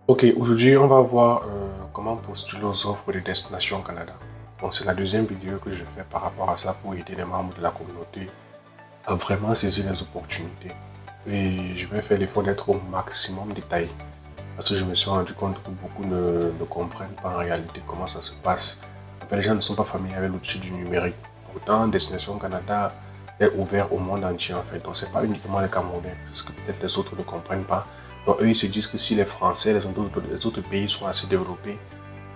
Ok, aujourd'hui on va voir comment postuler aux offres de Destination Canada. Donc c'est la deuxième vidéo que je fais par rapport à ça pour aider les membres de la communauté à vraiment saisir les opportunités. Et je vais faire l'effort d'être au maximum détaillé parce que je me suis rendu compte que beaucoup ne comprennent pas en réalité comment ça se passe. En fait, les gens ne sont pas familiers avec l'outil du numérique. Pourtant, Destination Canada est ouvert au monde entier en fait. Donc c'est pas uniquement les Camerounais, c'est ce que peut-être les autres ne comprennent pas. Donc eux, ils se disent que si les Français, les autres pays sont assez développés,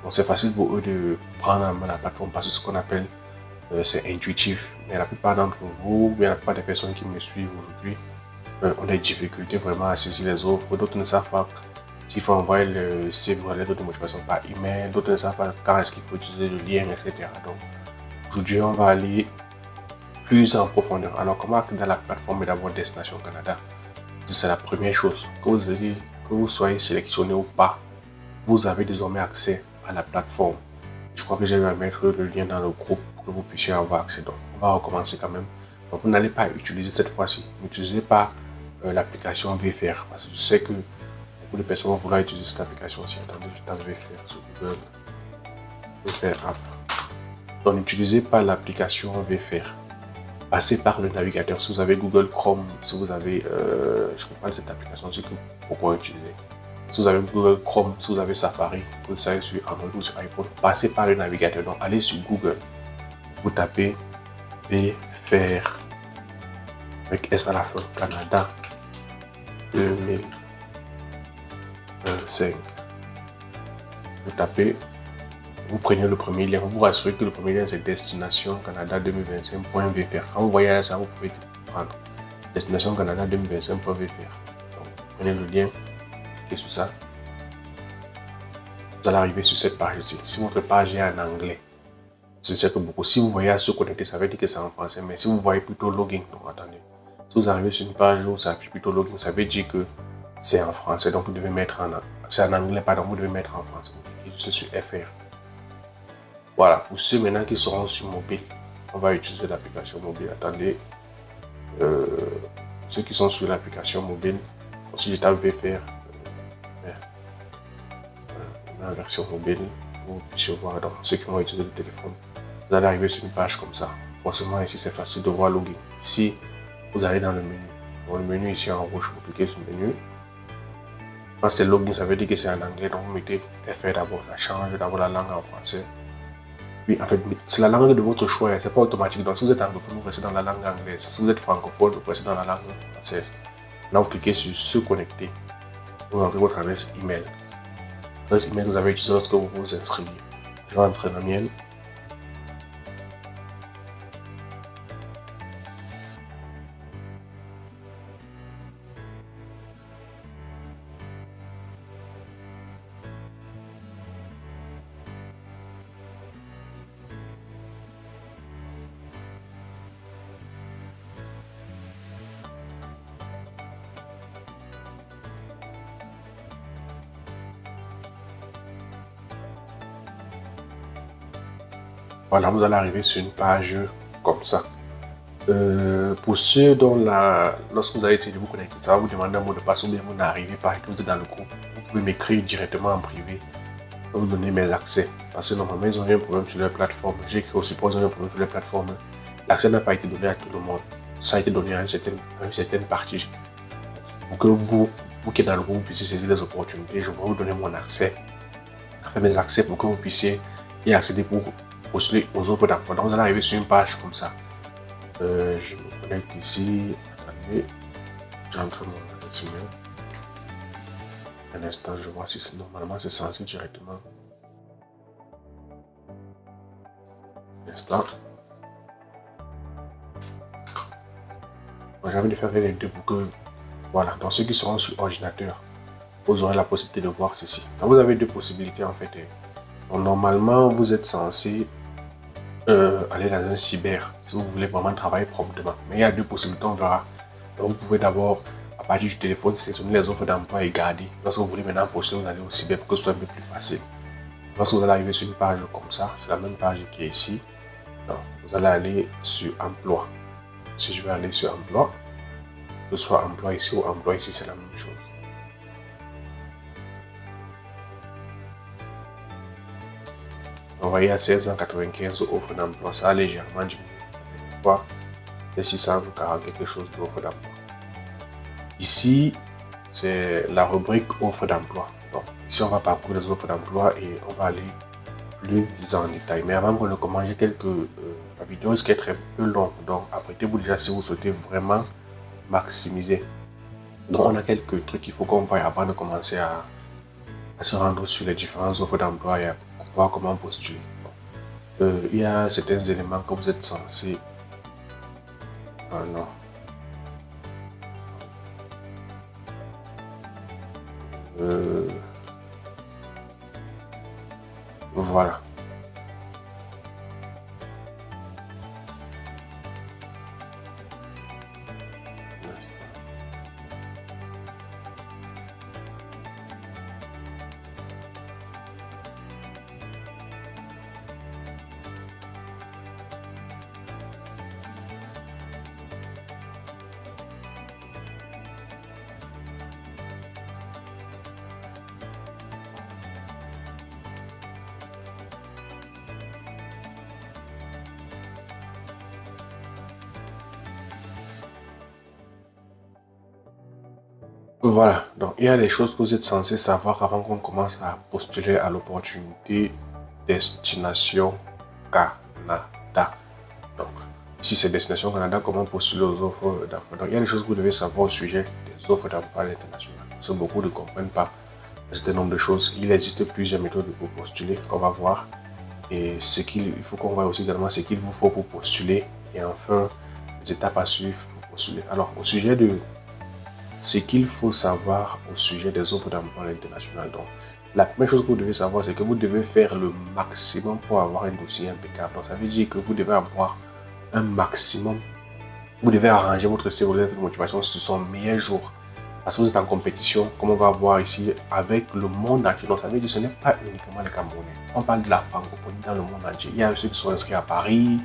donc c'est facile pour eux de prendre en main la plateforme parce que ce qu'on appelle, c'est intuitif. Mais la plupart d'entre vous, bien la plupart des personnes qui me suivent aujourd'hui, ont des difficultés vraiment à saisir les offres. D'autres ne savent pas s'il faut envoyer le CV ou la lettre de motivation par email. D'autres ne savent pas quand est-ce qu'il faut utiliser le lien, etc. Donc aujourd'hui, on va aller plus en profondeur. Alors, comment accéder à la plateforme d'abord Destination Canada? C'est la première chose. Que vous soyez sélectionné ou pas, vous avez désormais accès à la plateforme. Je crois que j'ai eu à mettre le lien dans le groupe pour que vous puissiez avoir accès. Donc, on va recommencer quand même. Donc, vous n'allez pas utiliser cette fois-ci. N'utilisez pas l'application VFR parce que je sais que beaucoup de personnes vont vouloir utiliser cette application-ci. Attendez, je tape VFR sur Google. VFR App. Donc, n'utilisez pas l'application VFR. Passez par le navigateur. Si vous avez Google Chrome, si vous avez, je ne comprends pas cette application, c'est que pourquoi utiliser. Si vous avez Google Chrome, si vous avez Safari, vous le savez sur Android ou sur iPhone, passez par le navigateur. Donc, allez sur Google, vous tapez VFR avec S à la fin, Canada 2025. Vous tapez, vous prenez le premier lien, vous vous rassurez que le premier lien c'est Destination Canada 2025.vfr. Quand vous voyez ça, vous pouvez prendre Destination Canada 2025.vfr. Donc, prenez le lien, cliquez sur ça. Vous allez arriver sur cette page ici. Si votre page est en anglais, je sais que beaucoup, si vous voyez à se connecter, ça veut dire que c'est en français. Mais si vous voyez plutôt login, donc attendez. Si vous arrivez sur une page où ça affiche plutôt login, ça veut dire que c'est en français. Donc vous devez mettre en c'est en anglais, pardon, vous devez mettre en français. Vous cliquez juste sur FR. Voilà, pour ceux maintenant qui seront sur mobile, on va utiliser l'application mobile. Attendez, ceux qui sont sur l'application mobile, si je tape VFR, la version mobile, vous puissiez voir dans ceux qui vont utiliser le téléphone. Vous allez arriver sur une page comme ça. Forcément, ici, c'est facile de voir login. Ici, vous allez dans le menu. Dans le menu ici en rouge, vous cliquez sur le menu. Quand c'est login, ça veut dire que c'est en anglais. Donc, vous mettez FR d'abord. Ça change d'abord la langue en français. Puis, en fait, c'est la langue de votre choix. C'est pas automatique. Donc, si vous êtes anglophone, vous restez dans la langue anglaise. Si vous êtes francophone, vous restez dans la langue française. Là, vous cliquez sur se connecter. Vous entrez votre adresse email. L'adresse email que vous avez utilisée lorsque vous vous inscrivez. Je vais entrer la mienne. Voilà, vous allez arriver sur une page comme ça. Pour ceux dont lorsque vous allez essayer de vous connecter, ça va vous demander un mot de passe ou bien vous n'arrivez pas et que vous êtes dans le groupe. Vous pouvez m'écrire directement en privé. Je vais vous donner mes accès. Parce que normalement, ils ont eu un problème sur leur plateforme. J'ai écrit au support, ils ont eu un problème sur leur plateforme. L'accès n'a pas été donné à tout le monde. Ça a été donné à une certaine partie. Pour que vous qui êtes dans le groupe, vous puissiez saisir les opportunités, je vais vous donner mon accès. Faire mes accès pour que vous puissiez y accéder pour postuler aux offres d'emploi. Donc, vous allez arriver sur une page comme ça. Je me connecte ici. Attendez. J'entre mon adresse email. Un instant, je vois si normalement c'est censé directement. Un instant. J'ai envie de faire les deux pour que, voilà, dans ceux qui seront sur ordinateur, vous aurez la possibilité de voir ceci. Donc, vous avez deux possibilités en fait. Donc, normalement, vous êtes censé aller dans un cyber si vous voulez vraiment travailler promptement. Mais il y a deux possibilités, on verra. Donc, vous pouvez d'abord, à partir du téléphone, sélectionner les offres d'emploi et garder. Lorsque vous voulez maintenant postuler, vous allez au cyber pour que ce soit un peu plus facile. Lorsque vous allez arriver sur une page comme ça, c'est la même page qui est ici. Donc, vous allez aller sur emploi. Si je vais aller sur emploi, que ce soit emploi ici ou emploi ici, c'est la même chose. Vous voyez, à 1695 offres d'emploi, ça a légèrement diminué. Fois, c'est 640 quelque chose d'offres d'emploi. Ici, c'est la rubrique offres d'emploi. Donc, ici, on va parcourir les offres d'emploi et on va aller plus en détail. Mais avant qu'on ne commence, j'ai la vidéo risque d'être un peu longue. Donc, apprêtez-vous déjà si vous souhaitez vraiment maximiser. Donc, on a quelques trucs qu'il faut qu'on voie avant de commencer à se rendre sur les différentes offres d'emploi et à voir comment postuler. Il y a certains éléments que vous êtes censés... Ah non. Voilà. Voilà, donc il y a des choses que vous êtes censé savoir avant qu'on commence à postuler à l'opportunité Destination Canada. Donc, ici c'est Destination Canada, comment postuler aux offres d'emploi. Donc, il y a des choses que vous devez savoir au sujet des offres d'emploi à l'international. Parce que beaucoup ne comprennent pas un certain nombre de choses. Il existe plusieurs méthodes pour postuler, qu'on va voir. Et ce qu'il faut qu'on voit aussi également, ce qu'il vous faut pour postuler. Et enfin, les étapes à suivre pour postuler. Alors, au sujet de ce qu'il faut savoir au sujet des offres d'emploi à l'international. Donc, la première chose que vous devez savoir, c'est que vous devez faire le maximum pour avoir un dossier impeccable. Donc, ça veut dire que vous devez avoir un maximum. Vous devez arranger votre CV, votre lettre de motivation sur son meilleur jour. Parce que vous êtes en compétition, comme on va voir ici, avec le monde entier. Donc, ça veut dire que ce n'est pas uniquement les Camerounais. On parle de la francophonie dans le monde entier. Il y a ceux qui sont inscrits à Paris,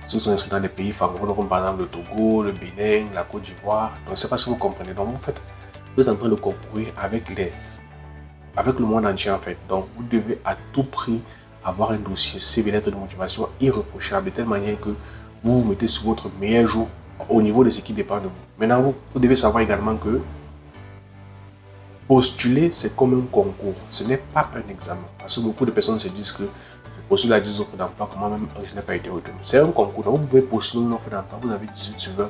ceux qui sont inscrits dans des pays francophones, comme par exemple le Togo, le Bénin, la Côte d'Ivoire. Donc, je ne sais pas si vous comprenez. Donc, vous êtes en train de concourir avec le monde entier, en fait. Donc, vous devez à tout prix avoir un dossier CV, lettre de motivation irréprochable, de telle manière que vous vous mettez sur votre meilleur jour au niveau de ce qui dépend de vous. Maintenant, vous devez savoir également que postuler, c'est comme un concours. Ce n'est pas un examen. Parce que beaucoup de personnes se disent que je postule à 10 offres d'emploi, comment même je n'ai pas été retenu. C'est un concours. Donc, vous pouvez postuler une offre d'emploi, vous avez 18 sur 20,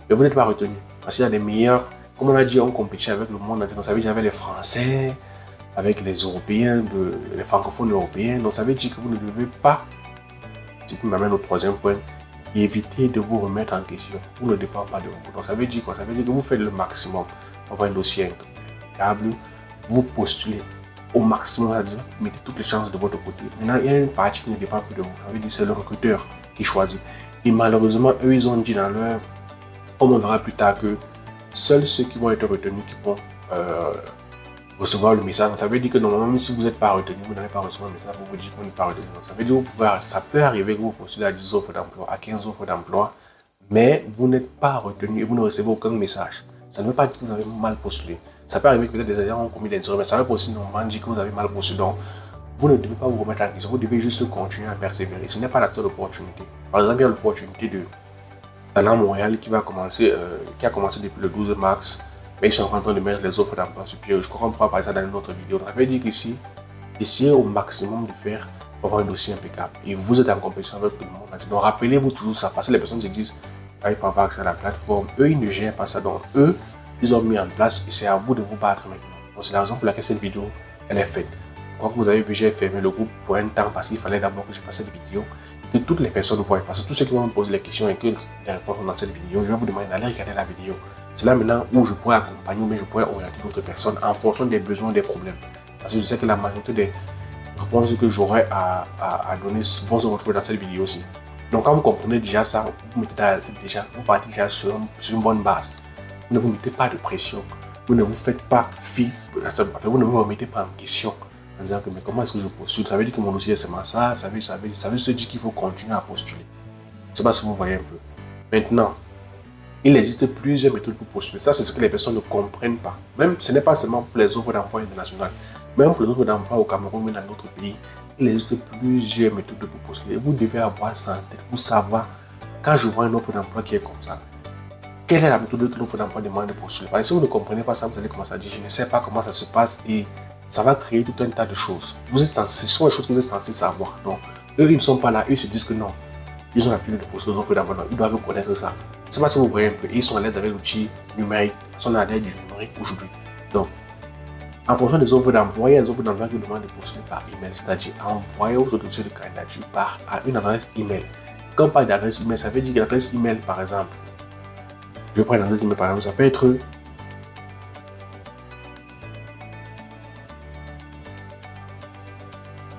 mais vous n'êtes pas retenu. Parce qu'il y a des meilleurs, comme on a dit, on compétit avec le monde entier. Donc, ça veut dire avec les Français, avec les Européens, les francophones européens. Donc, ça veut dire que vous ne devez pas, ce qui m'amène au troisième point, éviter de vous remettre en question. Vous ne dépend pas de vous. Donc, ça veut dire quoi? Ça veut dire que vous faites le maximum pour avoir un dossier impeccable. Vous postulez au maximum, vous mettez toutes les chances de votre côté. Maintenant, il y a une partie qui ne dépend plus de vous. Ça veut dire que c'est le recruteur qui choisit. Et malheureusement, eux, ils ont dit dans leur... On verra plus tard que seuls ceux qui vont être retenus qui vont recevoir le message. Ça veut dire que normalement, même si vous n'êtes pas retenu, vous n'allez pas recevoir le message pour vous dire qu'on n'est pas retenu. Donc, ça veut dire que ça peut arriver que vous postulez à 10 offres d'emploi, à 15 offres d'emploi, mais vous n'êtes pas retenu et vous ne recevez aucun message. Ça ne veut pas dire que vous avez mal postulé. Ça peut arriver que peut-être des agents ont commis des erreurs, mais ça veut pas aussi normalement dire que vous avez mal postulé. Donc, vous ne devez pas vous remettre en question, vous devez juste continuer à persévérer. Ce n'est pas la seule opportunité. Par exemple, il y a l'opportunité de Talent Montréal qui a commencé depuis le 12 mars. Mais ils sont en train de mettre les offres d'emploi sur pied. Je crois qu'on pourra parler ça dans une autre vidéo. Donc, ça veut dire qu'ici, essayez au maximum de faire pour avoir un dossier impeccable. Et vous êtes en compétition avec tout le monde. Donc, rappelez-vous toujours ça. Parce que les personnes se disent, ils peuvent avoir accès à la plateforme. Eux, ils ne gèrent pas ça. Donc, eux, ils ont mis en place et c'est à vous de vous battre maintenant. Donc, c'est la raison pour laquelle cette vidéo, elle est faite. Comme vous avez vu, j'ai fermé le groupe pour un temps parce qu'il fallait d'abord que je fasse cette vidéo et que toutes les personnes voient. Parce que tous ceux qui vont me poser les questions et que les réponses sont dans cette vidéo, je vais vous demander d'aller regarder la vidéo. C'est là maintenant où je pourrais accompagner ou je pourrais orienter d'autres personnes en fonction des besoins, des problèmes. Parce que je sais que la majorité des réponses que j'aurai à donner vont se retrouver dans cette vidéo aussi. Donc quand vous comprenez déjà ça, vous partez déjà sur une bonne base. Vous ne vous mettez pas de pression. Vous ne vous faites pas fi, vous ne vous remettez pas en question en disant que mais comment est-ce que je postule? Ça veut dire que mon dossier est seulement ça, ça veut se dire qu'il faut continuer à postuler. Je ne sais pas si vous voyez un peu. Maintenant, il existe plusieurs méthodes pour postuler. Ça, c'est ce que les personnes ne comprennent pas. Même, ce n'est pas seulement pour les offres d'emploi internationales. Même pour les offres d'emploi au Cameroun, mais dans d'autres pays, il existe plusieurs méthodes pour postuler. Vous devez avoir ça en tête pour savoir, quand je vois une offre d'emploi qui est comme ça, quelle est la méthode que l'offre d'emploi demande de postuler. Parce que si vous ne comprenez pas ça, vous allez commencer à dire, je ne sais pas comment ça se passe et ça va créer tout un tas de choses. Vous êtes censé, ce sont les choses que vous êtes censé savoir. Donc, eux, ils ne sont pas là, eux se disent que non, ils ont l'habitude de postuler aux offres d'emploi, ils doivent connaître ça. Je ne sais pas si vous voyez un peu, ils sont à l'aise avec l'outil numérique, ils sont à l'aise du numérique aujourd'hui. Donc, en fonction des offres d'emploi, il y a des offres d'emploi qui demandent de postuler par email, c'est-à-dire envoyer votre dossier de candidature à une adresse email. Quand on parle d'adresse email, ça veut dire que l'adresse email, par exemple, je prends l'adresse email par exemple, ça peut être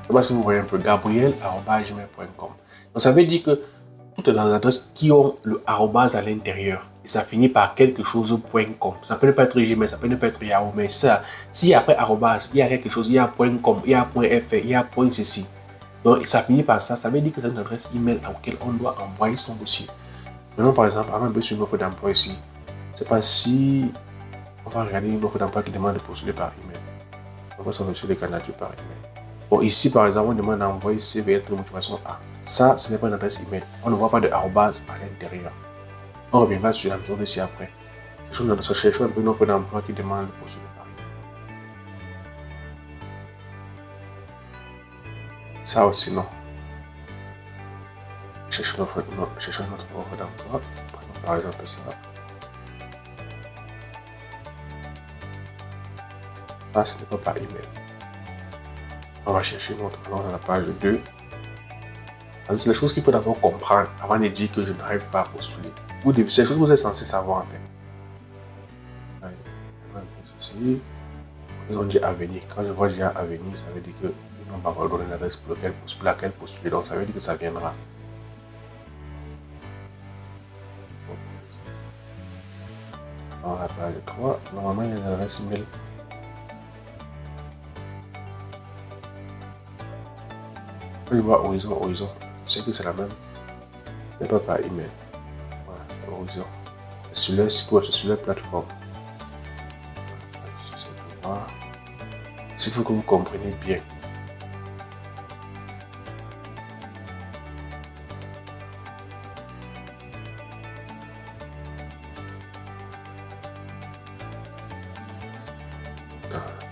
je sais pas si vous voyez un peu, gabriel@gmail.com. Donc ça veut dire que toutes les adresses qui ont le arrobase à l'intérieur et ça finit par quelque chose.com. Ça peut ne pas être Gmail, ça peut ne pas être Yahoo, mais ça, si après arrobase, il y a quelque chose, il y a .com, il y a .fr, il y a .ceci. Donc ça finit par ça, ça veut dire que c'est une adresse email à laquelle on doit envoyer son dossier. Maintenant par exemple, avant un peu sur une offre d'emploi ici, je ne sais pas si on va regarder une offre d'emploi qui demande de postuler par email. On va son dossier de candidature par email. Bon, ici, par exemple, on demande d'envoyer CV lettre de motivation A. Ça, ce n'est pas une adresse email. On ne voit pas de arrobase à l'intérieur. On reviendra sur la méthode ici après. Cherchons un peu une offre d'emploi qui demande de postuler par email. Ça aussi, non. Cherchons notre offre d'emploi. Par exemple, ça. Ça, ce n'est pas par email. On va chercher notre nom dans la page 2. C'est les choses qu'il faut d'abord comprendre avant de dire que je n'arrive pas à postuler. C'est les choses que vous êtes censé savoir en fait. Ici, ils ont dit avenir. Quand je vois déjà avenir, ça veut dire qu'ils n'ont pas encore donné l'adresse pour laquelle postuler. Donc ça veut dire que ça viendra. Dans la page 3, normalement il y a des adresses email. Je vois Horizon. Je sais que c'est la même. Mais pas par email. Voilà, Horizon. Sur leur site web, sur leur plateforme. Il faut que vous compreniez bien.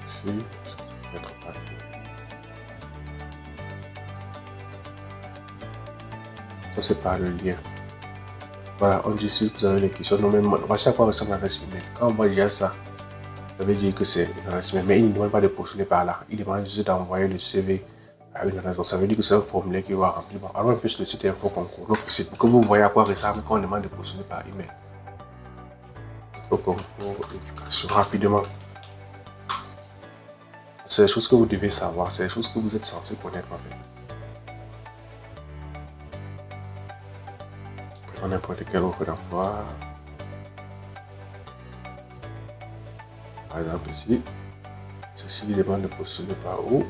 Ici, ça peut être pas. Ça c'est par le lien. Voilà, on dit si vous avez les questions, non, même voici à quoi ressemble l'adresse email. Quand on voit déjà ça, ça veut dire que c'est une adresse email, mais il ne demande pas de postuler par là. Il demande juste d'envoyer le CV à une adresse. Donc ça veut dire que c'est un formulaire qui va remplir. Bon, alors on fait sur le site info concours. Donc c'est pour que vous voyez à quoi ressemble quand on demande de postuler par email. Info concours, éducation, rapidement. C'est des choses que vous devez savoir, c'est des choses que vous êtes censé connaître en fait. Prenons n'importe quelle offre d'emploi. Par exemple ici, ceci demande de postuler par où?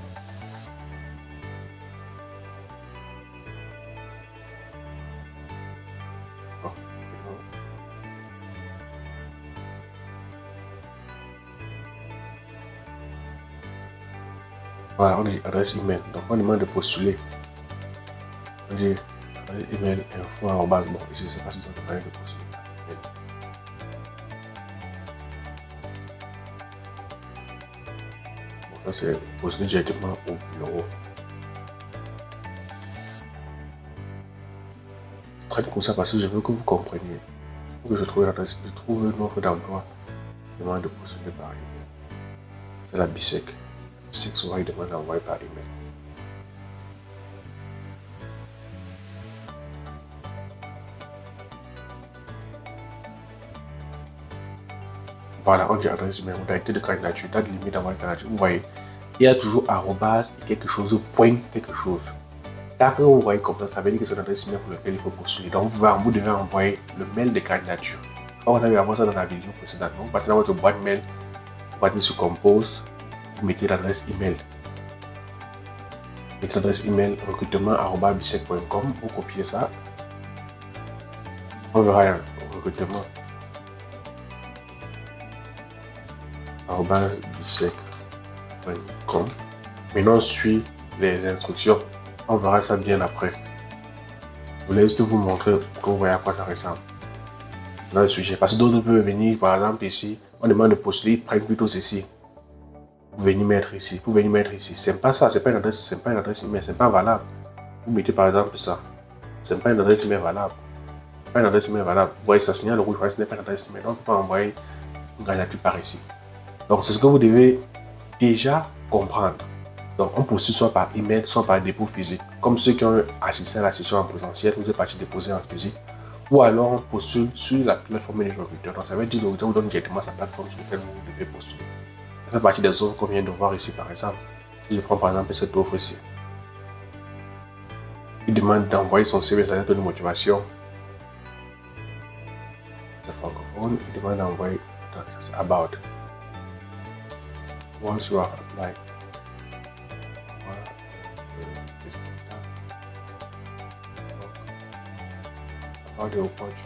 Voilà, on dit adresse email. Donc on demande de postuler. On dit adresse email info arobase. Bon, ici c'est pas si ça demande de postuler. Bon, ça c'est postuler directement au bureau. Très comme ça parce que je veux que vous compreniez. Il faut que je trouve une offre d'emploi. Demande de postuler par email. C'est la BISEC. C'est que souvent il demande d'envoyer par email. Voilà, on dit adresse email, modalité de candidature, date limite d'envoi de candidature. Vous voyez, il y a toujours arrobase quelque chose, point quelque chose. Quand vous voyez comme ça, ça veut dire que c'est une adresse email pour laquelle il faut postuler. Donc vous devez envoyer le mail de candidature. On avait vu ça dans la vidéo précédente. Vous partez dans votre boîte mail, vous partez sur Compose, vous mettez l'adresse email. Mettez l'adresse email recrutement@bisec.com, vous copiez ça. On verra un recrutement @bisec.com. Maintenant, suit les instructions. On verra ça bien après. Je voulais juste vous montrer que vous voyez à quoi ça ressemble. Dans le sujet. Parce que d'autres peuvent venir, par exemple, ici. On demande de postuler, ils prennent plutôt ceci. Vous venez mettre ici. Vous venez mettre ici. C'est pas ça. C'est pas une adresse email. C'est pas valable. Vous mettez par exemple ça. C'est pas une adresse email valable. Pas une adresse email valable. Vous voyez, ça signale le rouge. Ce n'est pas une adresse email. Donc, on ne peut pas envoyer une candidature par ici. Donc, c'est ce que vous devez déjà comprendre. Donc, on postule soit par email, soit par dépôt physique. Comme ceux qui ont assisté à la session en présentiel, vous êtes parti déposer en physique. Ou alors, on postule sur la plateforme des recruteurs. Donc, ça veut dire que le recruteur vous donne directement sa plateforme sur laquelle vous devez postuler. Ça fait partie des offres qu'on vient de voir ici, par exemple. Si je prends par exemple cette offre ici. Il demande d'envoyer son CV, sa lettre de motivation. C'est francophone. Il demande d'envoyer about. Once you are applied. About the opportunity.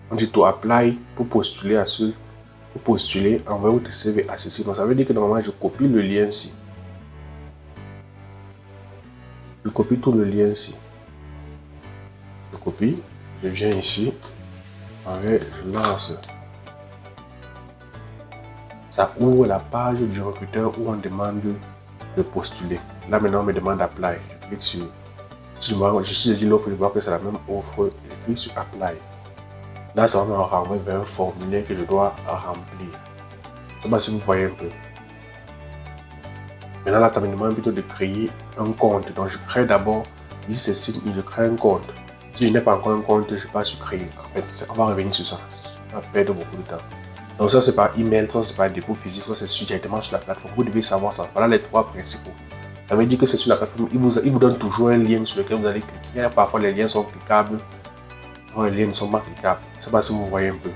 On dit to apply pour postuler à ce. Pour postuler, envoyez votre CV à ceci. Donc ça veut dire que normalement je copie le lien ici. Je copie tout le lien ici. Je copie, je viens ici. Je lance. Ça ouvre la page du recruteur où on demande de postuler. Là maintenant on me demande apply. Je clique sur. Si je suis l'offre, je vois que c'est la même offre. Je clique sur apply. Là ça va me renvoyer vers un formulaire que je dois remplir. Je ne sais pas si vous voyez un peu. Maintenant là ça me demande plutôt de créer un compte. Donc je crée d'abord. Ici c'est signe, je crée un compte. Si je n'ai pas encore un compte, je passe sur créer. En fait, on va revenir sur ça. On va perdre beaucoup de temps. Donc ça c'est par email, ça c'est par dépôt physique, ça c'est directement sur la plateforme. Vous devez savoir ça. Voilà les trois principaux. Ça veut dire que c'est sur la plateforme. Il vous donne toujours un lien sur lequel vous allez cliquer. Parfois les liens sont cliquables. Parfois les liens ne sont pas cliquables. Je ne sais pas si vous voyez un peu.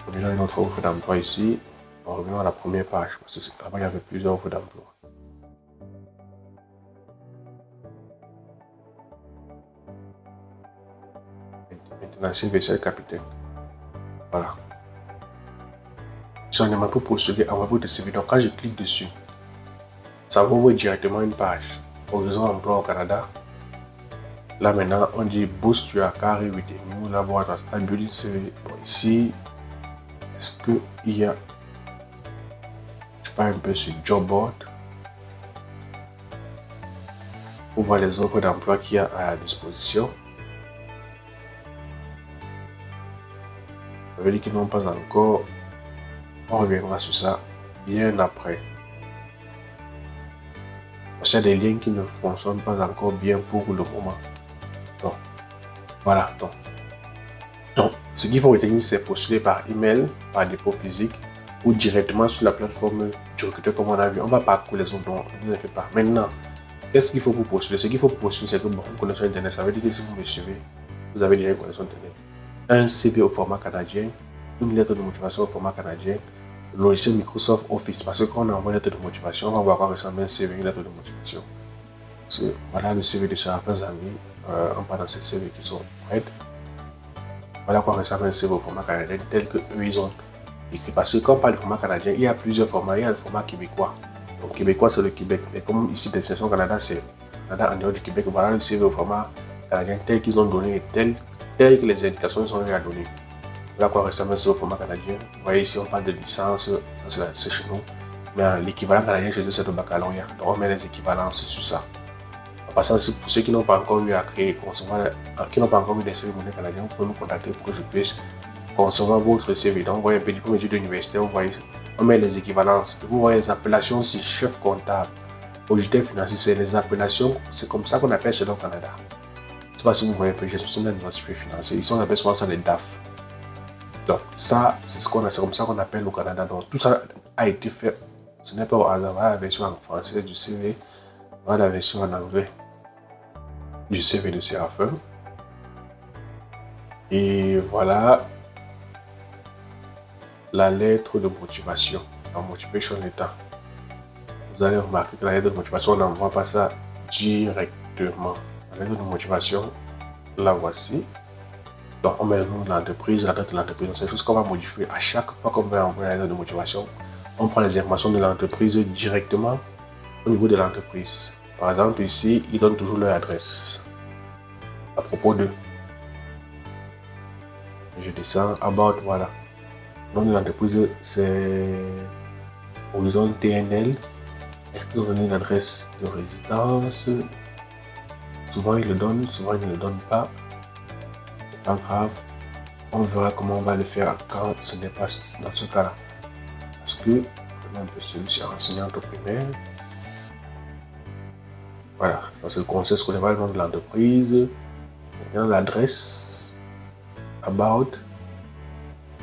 Revenons à notre offre d'emploi ici. On revient à la première page. Parce que avant il y avait plusieurs offres d'emploi. Maintenant, c'est le capitaine. Voilà. Si on demande pour postuler, envoyez votre CV. Donc, quand je clique dessus, ça va ouvrir directement une page. Horizon emploi au Canada. Là, maintenant, on dit boost your career with a new laboratory style building CV. Bon, ici, est-ce qu'il y a. Je pars un peu sur Job Board. Pour voir les offres d'emploi qu'il y a à la disposition. Ça veut dire qu'ils n'ont pas encore. On reviendra sur ça bien après. Parce qu'il y a des liens qui ne fonctionnent pas encore bien pour le moment. Donc, voilà. Donc ce qu'il faut retenir, c'est postuler par email, par dépôt physique ou directement sur la plateforme du recruteur comme on a vu. On va parcourir les autres, donc ne le faites pas. Maintenant, qu'est-ce qu'il faut pour postuler? Ce qu'il faut postuler, c'est que bon, une connexion Internet. Ça veut dire que si vous me suivez, vous avez déjà une connexion Internet. Un CV au format canadien, une lettre de motivation au format canadien, le logiciel Microsoft Office. Parce que quand on envoie une lettre de motivation, on va voir à quoi ressemble un CV, une lettre de motivation. Voilà le CV de certains amis. On parle dans ces CV qui sont prêts. Voilà à quoi ressemble un CV au format canadien tel que eux ils ont écrit. Parce que quand on parle du format canadien, il y a plusieurs formats. Il y a le format québécois. Donc québécois c'est le Québec. Et comme ici Destination Canada, c'est Canada en dehors du Québec. Voilà le CV au format canadien tel qu'ils ont donné et tel que les indications sont à donner. Voilà à quoi ressemble un CV au format canadien. Vous voyez ici on parle de licence, c'est chez nous. Mais l'équivalent canadien chez eux c'est le baccalauréat. Donc on met les équivalences sur ça. En passant, pour ceux qui n'ont pas encore eu à créer, concevoir, qui n'ont pas encore eu des CV monnaie canadiens, vous pouvez nous contacter pour que je puisse concevoir votre CV. Donc, vous voyez un peu diplôme d'études universitaires, vous voyez, on met les équivalences. Vous voyez les appellations, c'est chef comptable, auditeur financier, c'est les appellations, c'est comme ça qu'on appelle cela au Canada. Je ne sais pas si vous voyez un peu, gestion d'identifié financier. Ici, on appelle souvent ça les DAF. Donc, ça, c'est comme ça qu'on appelle au Canada. Donc, tout ça a été fait. Ce n'est pas au hasard. Voilà la version en français du CV, voilà la version en anglais du CV de Séraphin. Et voilà la lettre de motivation, la motivation letter. Vous allez remarquer que la lettre de motivation, on n'envoie pas ça directement. La lettre de motivation, la voici. Donc, on met le nom de l'entreprise, l'adresse de l'entreprise. C'est des choses qu'on va modifier à chaque fois qu'on va envoyer la lettre de motivation. On prend les informations de l'entreprise directement au niveau de l'entreprise. Par exemple, ici, ils donnent toujours leur adresse. À propos d'eux. Je descends, about, voilà. Le nom de l'entreprise, c'est Horizon TNL. Est-ce qu'ils ont donné une adresse de résidence? Souvent, ils le donnent, souvent, ils ne le donnent pas. C'est pas grave. On verra comment on va le faire quand ce n'est pas dans ce cas-là. Parce que, prenons un peu celui-ci, enseignante au primaire. Voilà, ça c'est le conseil scolaire, le nom de l'entreprise. Maintenant, l'adresse. About.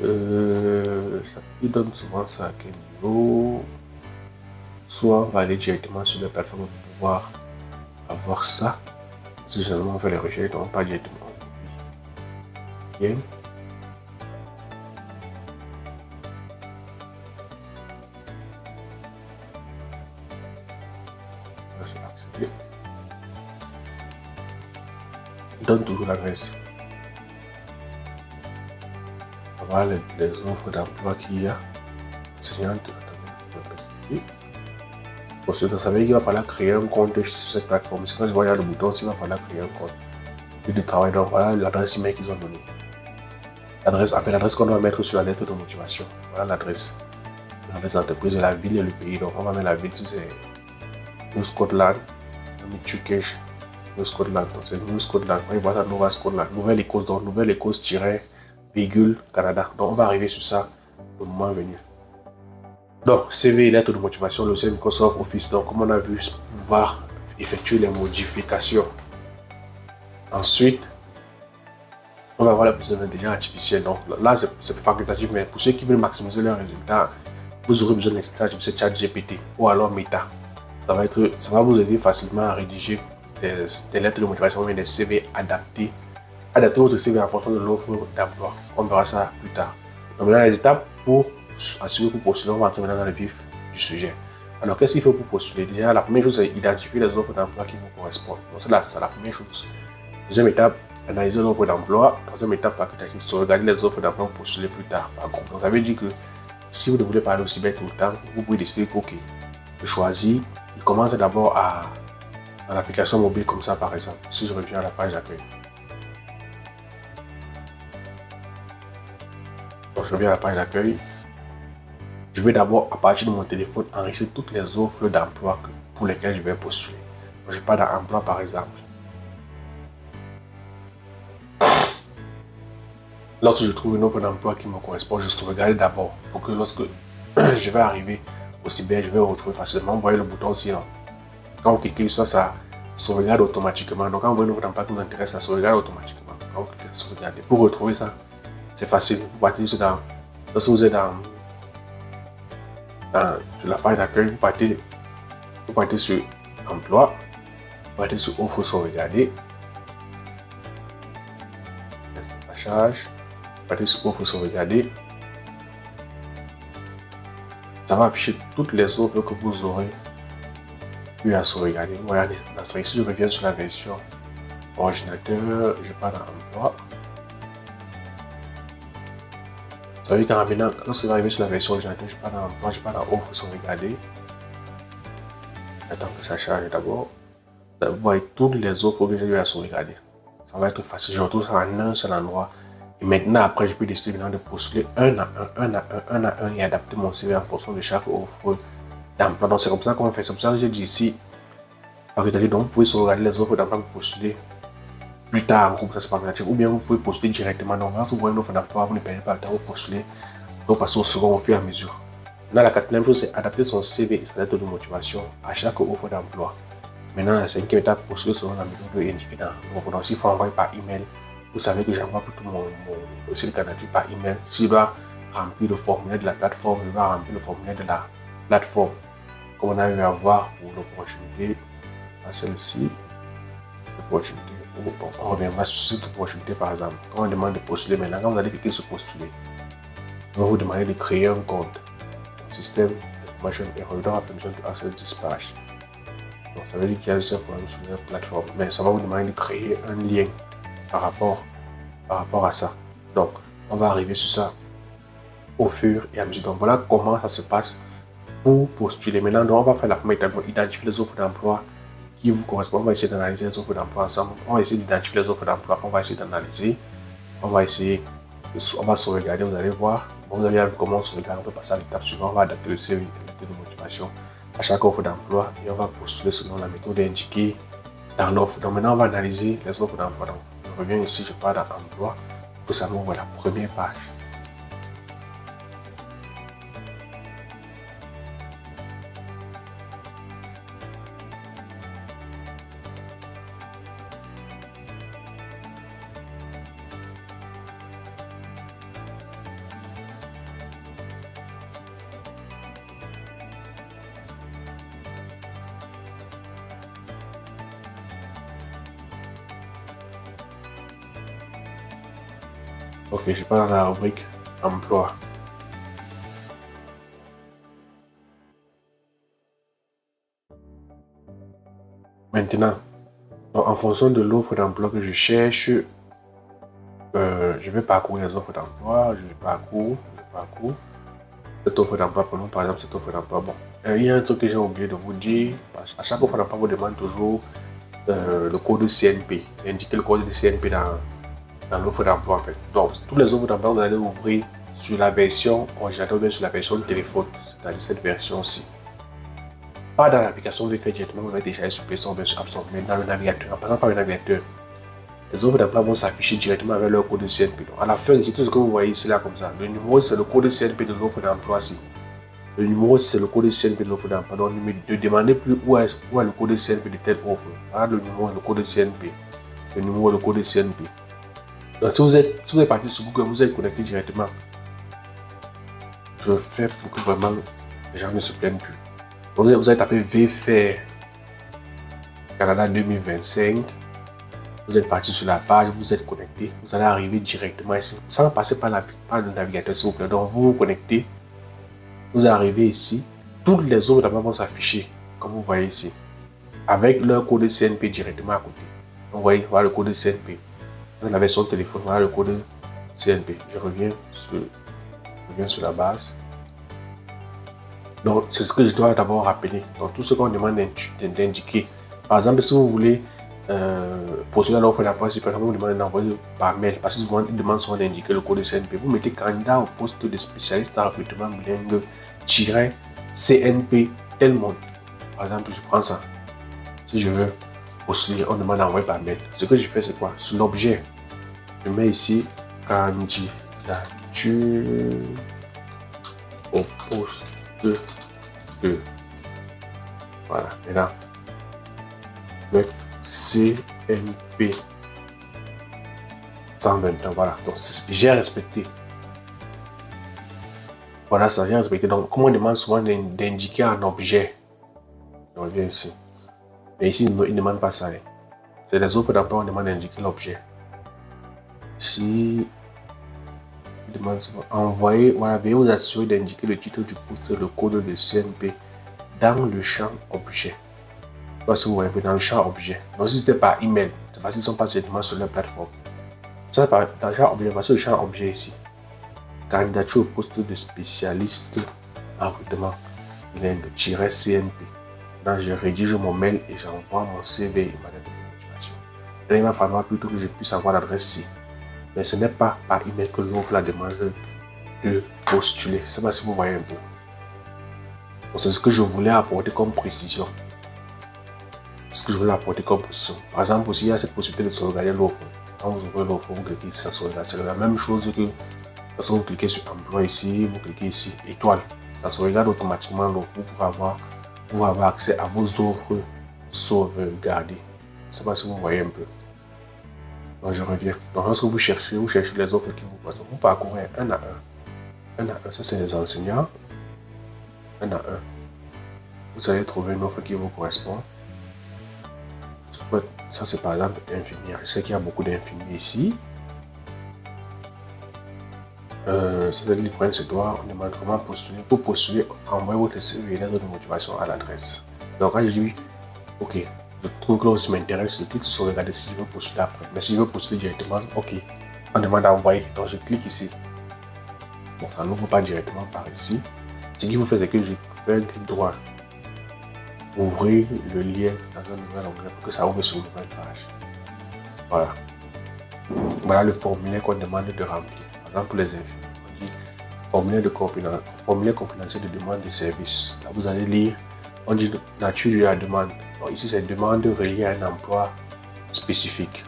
Il donne souvent ça à quel niveau? Soit on va aller directement sur la plateforme pour pouvoir avoir ça. Si généralement on fait les recherches, donc pas directement. Bien. Il donne toujours l'adresse. Voilà les offres d'emploi qu'il y a. Enseignante. Pour ce ça veut dire qu'il va falloir créer un compte sur cette plateforme. C'est quand je vois le bouton, il va falloir créer un compte. Et de travail, donc voilà l'adresse email qu'ils ont donnée. L'adresse, enfin l'adresse qu'on doit mettre sur la lettre de motivation. Voilà l'adresse. L'adresse d'entreprise, la ville et le pays. Donc on va mettre la ville, c'est New Scotland. On va mettre Turkish, New Scotland. Donc c'est New Scotland. On voit ça, Nova Scotland. Nouvelle-Écosse, donc Nouvelle-Écosse, virgule, Canada. Donc on va arriver sur ça au moment venu. Donc, CV, lettre de motivation, le logiciel Microsoft Office. Donc, comme on a vu, pouvoir effectuer les modifications. Ensuite, on va voir la besoin d'intelligence artificielle. Donc, là, c'est facultatif, mais pour ceux qui veulent maximiser leurs résultats, vous aurez besoin d'intelligence artificielle ChatGPT ou alors Meta. Ça va vous aider facilement à rédiger des lettres de motivation, mais des CV adaptés. Adaptez votre CV en fonction de l'offre d'emploi. On verra ça plus tard. Donc, maintenant, les étapes pour assurer pour postuler, on va entrer maintenant dans le vif du sujet. Alors, qu'est-ce qu'il faut pour postuler? Déjà, la première chose, c'est identifier les offres d'emploi qui vous correspondent. Donc, c'est la première chose. Deuxième étape, analyser l'offre d'emploi. Troisième étape, facultative, regarder les offres d'emploi pour postuler plus tard par groupe. Donc, ça veut dire que si vous ne voulez pas aller aussi bien tout le temps, vous pouvez décider que, ok, je choisis. Je commence d'abord dans l'application mobile comme ça, par exemple. Si je reviens à la page d'accueil. Donc, je reviens à la page d'accueil. Je vais d'abord, à partir de mon téléphone, enregistrer toutes les offres d'emploi pour lesquelles je vais postuler. Donc, je pars dans emploi, par exemple. Lorsque je trouve une offre d'emploi qui me correspond, je sauvegarde d'abord pour que lorsque je vais arriver au cyber, je vais retrouver facilement. Vous voyez le bouton aussi, non? Quand vous cliquez sur ça, ça sauvegarde automatiquement. Donc, quand vous voyez une offre d'emploi qui vous intéresse, ça sauvegarde automatiquement. Quand vous cliquez sur sauvegarder, pour retrouver ça, c'est facile. Vous partez juste dans. Lorsque vous êtes sur la page d'accueil, vous partez sur emploi, vous partez sur offre sauvegarder, ça charge, vous partez sur offre sauvegarder, ça va afficher toutes les offres que vous aurez eu à sauvegarder. Regardez, si je reviens sur la version ordinateur, je pars dans emploi. Ça veut dire que lorsque je vais arriver sur la version ordinateur, je pars dans emploi, je pars dans offre sauvegarder. J'attends que ça charge d'abord. Vous voyez toutes les offres que j'ai eu à sauvegarder. Ça va être facile, je retrouve ça en un seul endroit. Et maintenant, après, je peux décider maintenant de postuler un à un et adapter mon CV en fonction de chaque offre d'emploi. Donc, c'est comme ça qu'on fait. C'est pour ça que j'ai dit ici, donc, vous pouvez sauvegarder les offres d'emploi pour postuler plus tard en groupe, ça c'est pas facultatif. Ou bien vous pouvez postuler directement. Donc, quand vous voyez une offre d'emploi, vous ne perdez pas le temps, vous postulez. Vous passez au second au fur et à mesure. Maintenant, la quatrième chose, c'est adapter son CV et sa lettre de motivation à chaque offre d'emploi. Maintenant, la cinquième étape, postuler selon la méthode indiquée dans l'offre. Donc, s'il faut envoyer par email, vous savez que j'envoie tout mon dossier de candidature par email. S'il doit remplir le formulaire de la plateforme, je dois remplir le formulaire de la plateforme. Comme on a eu à voir pour l'opportunité, à celle-ci, l'opportunité. On reviendra sur cette opportunité par exemple. Quand on demande de postuler maintenant, quand vous allez cliquer sur postuler, on va vous demander de créer un compte. Système d'information error don't have permission to access this page. Donc ça veut dire qu'il y a juste un problème sur la plateforme. Mais ça va vous demander de créer un lien par rapport par rapport à ça. Donc, on va arriver sur ça au fur et à mesure. Donc, voilà comment ça se passe pour postuler. Maintenant, donc, on va faire la première étape, identifier les offres d'emploi qui vous correspondent. On va essayer d'analyser les offres d'emploi ensemble. On va essayer d'identifier les offres d'emploi qu'on va essayer d'analyser. On va sauvegarder, vous allez voir. Vous avez vu comment on sauvegarde, on peut passer à l'étape suivante. On va adapter le CV, la méthode de motivation à chaque offre d'emploi et on va postuler selon la méthode indiquée dans l'offre. Donc maintenant, on va analyser les offres d'emploi. Donc, je reviens ici, je pars dans emploi, pour ça m'ouvre la première page. Ok, je pars dans la rubrique emploi. Maintenant, donc en fonction de l'offre d'emploi que je cherche, je vais parcourir les offres d'emploi, je parcours cette offre d'emploi. Prenons par exemple cette offre d'emploi. Bon, il y a un truc que j'ai oublié de vous dire. À chaque offre d'emploi, vous demande toujours le code CNP. Indiquer le code de CNP dans l'offre d'emploi en fait. Donc, toutes les offres d'emploi, vous allez ouvrir sur la version ordinateur ou bien sur la version téléphone, c'est-à-dire cette version-ci. Pas dans l'application, vous faites directement, vous allez télécharger sur PC ou bien sur App Store, mais dans le navigateur. En passant par le navigateur, les offres d'emploi vont s'afficher directement avec leur code CNP. Donc, à la fin, c'est tout ce que vous voyez ici là comme ça. Le numéro, c'est le code CNP de l'offre d'emploi ici. Le numéro, c'est le code CNP de l'offre d'emploi. Donc, ne demandez plus où est le code CNP de telle offre. Voilà le numéro, le code CNP. Le numéro, le code CNP. Donc, si vous êtes parti sur Google, vous êtes connecté directement. Je fais pour que vraiment les gens ne se plaignent plus. Donc, vous allez taper VFR Canada 2025. Vous êtes parti sur la page, vous êtes connecté. Vous allez arriver directement ici, sans passer par le navigateur, s'il vous plaît. Donc, vous vous connectez. Vous arrivez ici. Toutes les offres d'emploi vont s'afficher, comme vous voyez ici, avec leur code CNP directement à côté. Donc, vous voyez, voilà le code CNP. Dans la version téléphone, voilà le code CNP. Je reviens sur la base. Donc, c'est ce que je dois d'abord rappeler. Donc, tout ce qu'on demande d'indiquer. Par exemple, si vous voulez postuler à l'offre d'emploi, si par exemple, vous demandez d'envoyer par mail, parce que souvent, ils demandent souvent d'indiquer le code CNP. Vous mettez candidat au poste de spécialiste en recrutement bilingue CNP tel monde. Par exemple, je prends ça. Si je veux postuler, on demande d'envoyer par mail. Ce que je fais, c'est quoi? Sur l'objet, je mets ici candidature au poste de voilà, et là, avec CNP 121, voilà. Donc, j'ai respecté. Voilà, ça, j'ai respecté. Donc, comme on demande souvent d'indiquer un objet, je reviens ici. Mais ici, il ne demande pas ça. Hein. C'est les offres d'emploi, on demande d'indiquer l'objet. Ici, il demande souvent envoyer, voilà, veuillez vous assurer d'indiquer le titre du poste et le code de CNP dans le champ objet. Si vous voyez dans le champ objet. Donc, si c'était par email, c'est parce qu'ils ne sont pas directement sur leur plateforme. Ça, dans le champ objet, voici le champ objet ici. Candidature au poste de spécialiste en recrutement bilingue-CNP. Donc, je rédige mon mail et j'envoie mon CV et ma lettre de motivation. Et il va falloir plutôt que je puisse avoir l'adresse C. Mais ce n'est pas par email que l'offre la demande de postuler. Je ne sais pas si vous voyez un peu. C'est ce que je voulais apporter comme précision. Par exemple, aussi, il y a cette possibilité de sauvegarder l'offre. Quand vous ouvrez l'offre, vous cliquez ici, ça sauvegarde. C'est la même chose que lorsque vous cliquez sur emploi ici, vous cliquez ici, étoile. Ça sauvegarde automatiquement l'offre. Vous pouvez avoir accès à vos offres sauvegardées. Je ne sais pas si vous voyez un peu. Donc, je reviens. Donc, lorsque vous cherchez les offres qui vous correspondent. Vous parcourez un à un. Un à un, ça c'est les enseignants. Un à un. Vous allez trouver une offre qui vous correspond. Ça c'est par exemple infirmière. Je sais qu'il y a beaucoup d'infirmiers ici. Ça c'est le point, c'est droit. On demande comment postuler. Pour postuler, envoyez votre CV et lettre de motivation à l'adresse. Donc quand je dis ok, le truc là aussi m'intéresse, le titre sur regarder si je veux postuler après. Mais si je veux postuler directement, ok. On demande à envoyer. Donc je clique ici. Bon, ça n'ouvre pas directement par ici. Ce qu'il faut faire, c'est que je fais un clic droit. Ouvrir le lien dans un nouvel onglet pour que ça ouvre sur une nouvelle page. Voilà. Voilà le formulaire qu'on demande de remplir. Par exemple, pour les infirmiers, on dit formulaire confidentiel de demande de service. Là, vous allez lire, on dit nature de la demande. Donc, ici, c'est demande reliée à un emploi spécifique.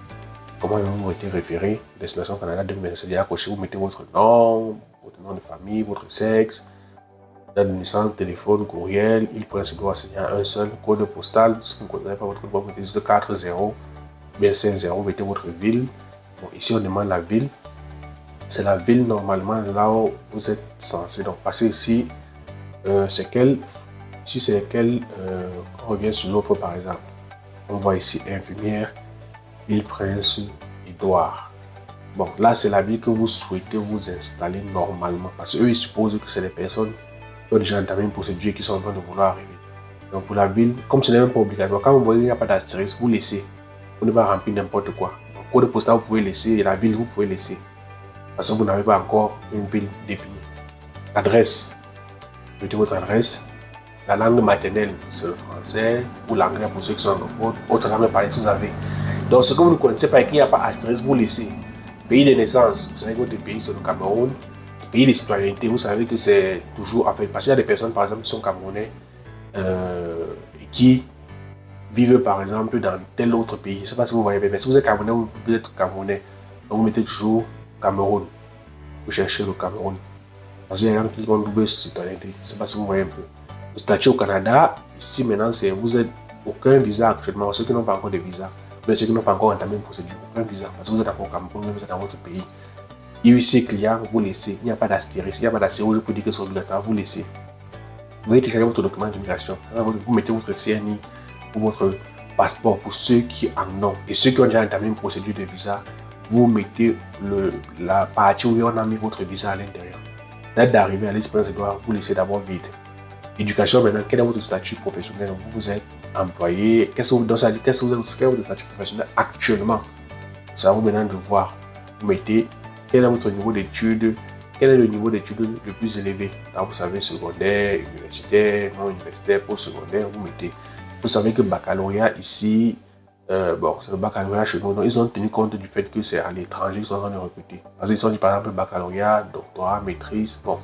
Comment vous été référé, Destination Canada 2027, c'est-à-dire accroché, vous mettez votre nom de famille, votre sexe, date de naissance, téléphone, courriel, il prend ce doit signer un seul, code postal, si vous ne connaissez pas votre code, vous mettez juste 40, bien 50, vous mettez votre ville. Bon, ici, on demande la ville. C'est la ville normalement là où vous êtes censé. Donc, passer ici, c'est quel, ici c'est quel, on revient sur l'offre par exemple. On voit ici infirmière, Île Prince, Édouard. Bon, là, c'est la ville que vous souhaitez vous installer normalement. Parce qu'eux, ils supposent que c'est des personnes qui ont déjà entamé une procédure et qui sont en train de vouloir arriver. Donc, pour la ville, comme ce n'est même pas obligatoire, quand vous voyez qu'il n'y a pas d'astérisque, vous laissez. Vous ne pas remplir n'importe quoi. Donc, code postal, vous pouvez laisser, et la ville, vous pouvez laisser. Parce que vous n'avez pas encore une ville définie. L'adresse, mettez votre adresse. La langue maternelle, c'est le français, ou l'anglais pour ceux qui sont anglophones. Autre langue parlée, si vous avez. Donc, ce que vous ne connaissez pas et qu'il n'y a pas astérisque, vous laissez. Pays de naissance, vous savez que votre pays, c'est le Cameroun. Pays de citoyenneté, vous savez que c'est toujours, en fait, parce qu'il y a des personnes, par exemple, qui sont camerounais et qui vivent, par exemple, dans tel autre pays. Je ne sais pas si vous voyez, mais si vous êtes camerounais, vous êtes camerounais. Donc, vous mettez toujours Cameroun. Vous cherchez le Cameroun. Parce qu'il y a des gens qui ont double citoyenneté. Je ne sais pas si vous voyez un peu. Le statut au Canada, ici maintenant, c'est vous n'avez aucun visa actuellement. Ceux qui n'ont pas encore de visa, mais ceux qui n'ont pas encore entamé une procédure, aucun visa. Parce que vous êtes encore au Cameroun, vous êtes dans votre pays. IUC client, vous laissez. Il n'y a pas d'astérisque, il n'y a pas d'astérisque pour dire que c'est obligatoire, vous laissez. Vous voyez télécharger votre document d'immigration. Vous mettez votre CNI ou votre passeport pour ceux qui en ont. Et ceux qui ont déjà entamé une procédure de visa, vous mettez la partie où on a mis votre visa à l'intérieur. Date d'arrivée à l'expérience de droit, vous laissez d'abord vide. Éducation, maintenant, quel est votre statut professionnel? Vous êtes employé. Qu'est-ce que vous quel est votre statut professionnel actuellement? C'est à vous maintenant de voir. Vous mettez quel est votre niveau d'études, quel est le niveau d'études le plus élevé. Là, vous savez, secondaire, universitaire, non universitaire, post-secondaire, vous mettez. Vous savez que baccalauréat ici, bon, c'est le baccalauréat chez nous. Donc, ils ont tenu compte du fait que c'est à l'étranger qu'ils sont en train de recruter. Parce qu'ils ont dit, par exemple, baccalauréat, doctorat, maîtrise. Bon,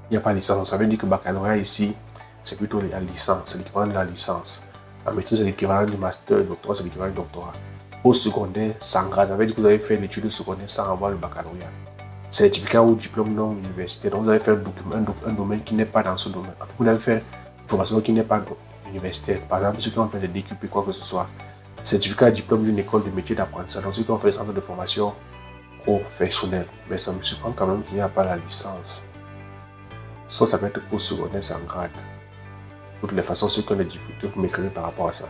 il n'y a pas de licence. Ça veut dire que baccalauréat ici, c'est plutôt la licence, c'est l'équivalent de la licence. La maîtrise, c'est l'équivalent du master, le doctorat, c'est l'équivalent du doctorat. Au secondaire, sans grade, ça veut dire que vous avez fait l'étude secondaire sans avoir le baccalauréat. Certificat ou diplôme non universitaire, donc vous avez fait un domaine qui n'est pas dans ce domaine. Vous avez fait une formation qui n'est pas universitaire. Par exemple, ceux qui ont fait des DQP, quoi que ce soit. Certificat, diplôme d'une école de métier d'apprentissage, donc ceux qui ont fait des centres de formation professionnelle. Mais ça me surprend quand même qu'il n'y a pas la licence. Soit ça peut être pour secondaire sans grade. De toutes les façons, ceux qui ont des difficultés, vous m'écrivez par rapport à ça.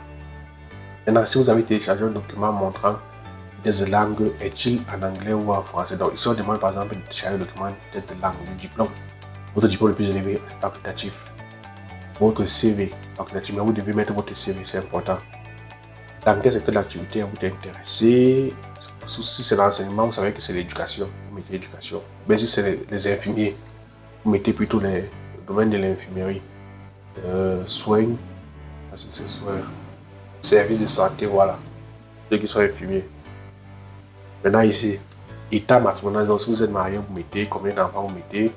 Maintenant, si vous avez téléchargé un document montrant des langues, est-il en anglais ou en français? Donc, ici, on demande par exemple de télécharger le document des langues, du diplôme. Votre diplôme le plus élevé, facultatif. Votre CV, facultatif. Mais vous devez mettre votre CV, c'est important. Dans quel secteur d'activité vous êtes intéressé? Si c'est l'enseignement, vous savez que c'est l'éducation. Vous mettez l'éducation. Mais si c'est les infirmiers, vous mettez plutôt le domaine de l'infirmerie. Soins, services de santé, voilà. Ceux qui sont infirmiers. Maintenant ici, état matrimonial, donc si vous êtes marié, vous mettez combien d'enfants vous mettez.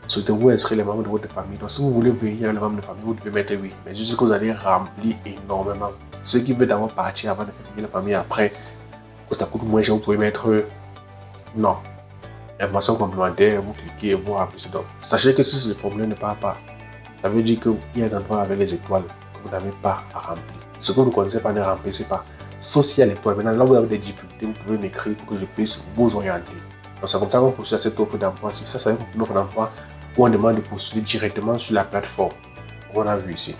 Souhaitez-vous inscrire les membres de votre famille. Donc si vous voulez venir les membres de famille, vous devez mettre oui. Mais juste que vous allez remplir énormément. Ceux qui veulent d'abord partir avant de faire la famille après, que ça coûte moins cher, vous pouvez mettre non. Information complémentaire, vous cliquez et vous remplissez. Donc sachez que si le formulaire ne part pas, ça veut dire qu'il y a un endroit avec les étoiles que vous n'avez pas à remplir. Ce que vous ne connaissez pas, ne remplissez pas. Sauf s'il y a l'étoile. Maintenant, là, vous avez des difficultés, vous pouvez m'écrire pour que je puisse vous orienter. Donc, c'est comme ça qu'on postule à cette offre d'emploi. Si ça, c'est une offre d'emploi où on demande de postuler directement sur la plateforme. On a vu ici.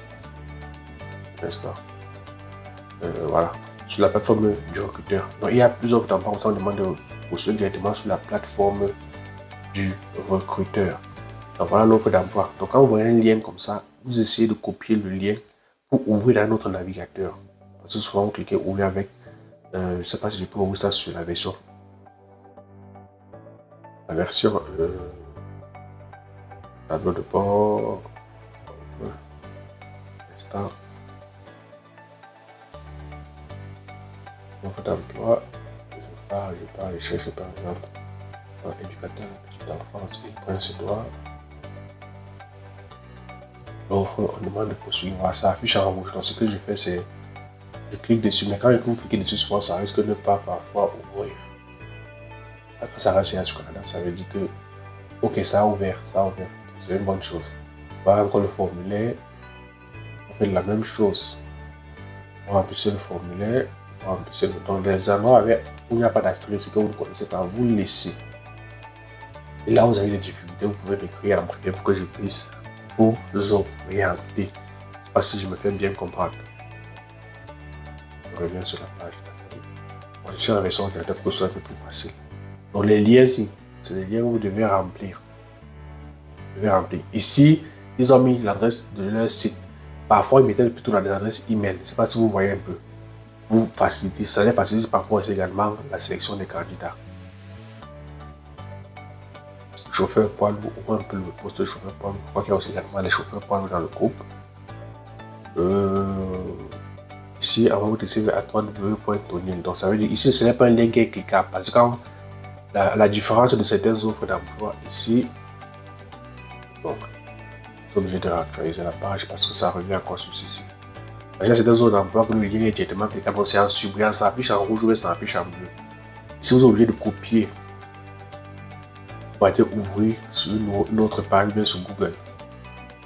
Voilà. Sur la plateforme du recruteur. Donc, il y a plusieurs offres d'emploi où on demande de postuler directement sur la plateforme du recruteur. Donc voilà l'offre d'emploi. Donc quand vous voyez un lien comme ça, vous essayez de copier le lien pour ouvrir dans notre navigateur. Parce que souvent vous cliquez ouvrir avec, je ne sais pas si je peux ouvrir ça sur la version la version tableau de bord, instant, offre d'emploi, je cherche par exemple éducateur de petite enfance, il pointe ce doigt. L'offre, on demande de postuler, voilà, ça affiche en rouge. Donc ce que je fais, c'est je clique dessus, mais quand je clique dessus, souvent ça risque de ne pas parfois ouvrir. Après ça reste sur Canada, ça veut dire que ok, ça a ouvert, c'est une bonne chose. Voilà encore le formulaire, on fait la même chose. On remplit le formulaire, on remplit le temps des endroits où il n'y a pas d'astérisque que vous ne connaissez pas, vous laissez. Et là, vous avez des difficultés, vous pouvez m'écrire en privé pour que je puisse vous orienter. Je ne sais pas si je me fais bien comprendre. Je reviens sur la page d'accueil. Je suis en version ordinateur pour que ce soit un peu plus facile. Donc les liens ici, c'est les liens que vous devez remplir. Ici, ils ont mis l'adresse de leur site. Parfois, ils mettaient plutôt l'adresse email. Je ne sais pas si vous voyez un peu. Vous facilitez, ça les facilite parfois aussi également la sélection des candidats. Chauffeur poids lourd, ou un peu le poste de chauffeur poids lourd. Je crois qu'il y a aussi également les chauffeurs poids lourd dans le groupe. Ici, avant vous décidez à www.tonil. Donc ça veut dire ici, ce n'est pas un lien qui est cliquable. Parce que quand la différence de certaines offres d'emploi ici, donc, je suis obligé de réactualiser la page parce que ça revient encore sur ceci. Il y a certaines offres d'emploi que le lien est directement cliquable. Donc c'est en sublinguant, ça affiche en rouge ou ça affiche en bleu. Ici, vous êtes obligé de copier pour être ouvrir sur une autre page, bien sur Google,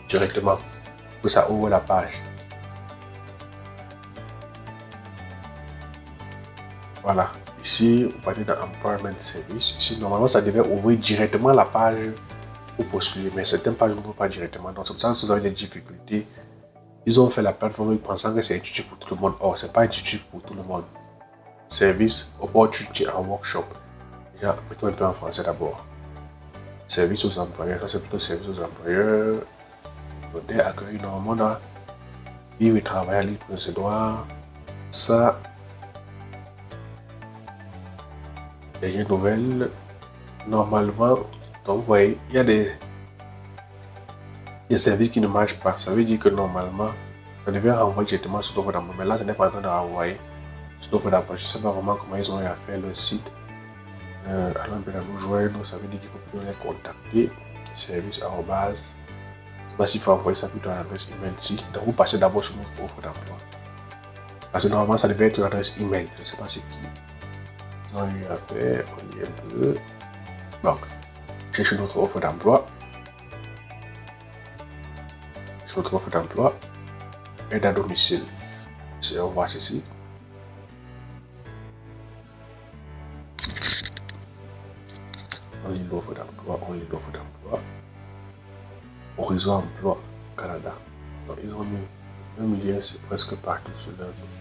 directement, pour que ça ouvre la page. Voilà, ici, vous partez dans Employment Service. Ici, normalement, ça devait ouvrir directement la page pour postuler, mais certaines pages n'ouvrent pas directement. Donc, c'est pour ça que si vous avez des difficultés, ils ont fait la plateforme pensant que c'est intuitif pour tout le monde. Or, ce n'est pas intuitif pour tout le monde. Service, opportunity en workshop. Déjà, mettons un peu en français d'abord. Service aux employeurs, ça c'est plutôt service aux employeurs. Dès accueil, normalement, vivre et travailler à libre de ses droits. Ça, les nouvelles, normalement, donc vous voyez, il y a des services qui ne marchent pas. Ça veut dire que normalement, ça devait renvoyer directement sur l'offre d'emploi. Mais là, ça n'est pas en train de renvoyer sur l'offre d'emploi. Je ne sais pas vraiment comment ils ont eu à faire le site. Alors, nous joindre, ça veut dire qu'il faut plutôt les contacter. Service arrobase. Je ne sais pas s'il faut envoyer ça plutôt à l'adresse email ici. Donc, vous passez d'abord sur notre offre d'emploi. Parce que normalement, ça devait être l'adresse email. Je ne sais pas c'est qui. Ils ont eu à faire. On lit un peu. Donc, cherche notre offre d'emploi. Sur notre offre d'emploi. Aide à domicile. On voit ceci. On lit l'offre d'emploi. Horizon Emploi Canada. Donc, ils ont mis un lien presque partout sur leur zone.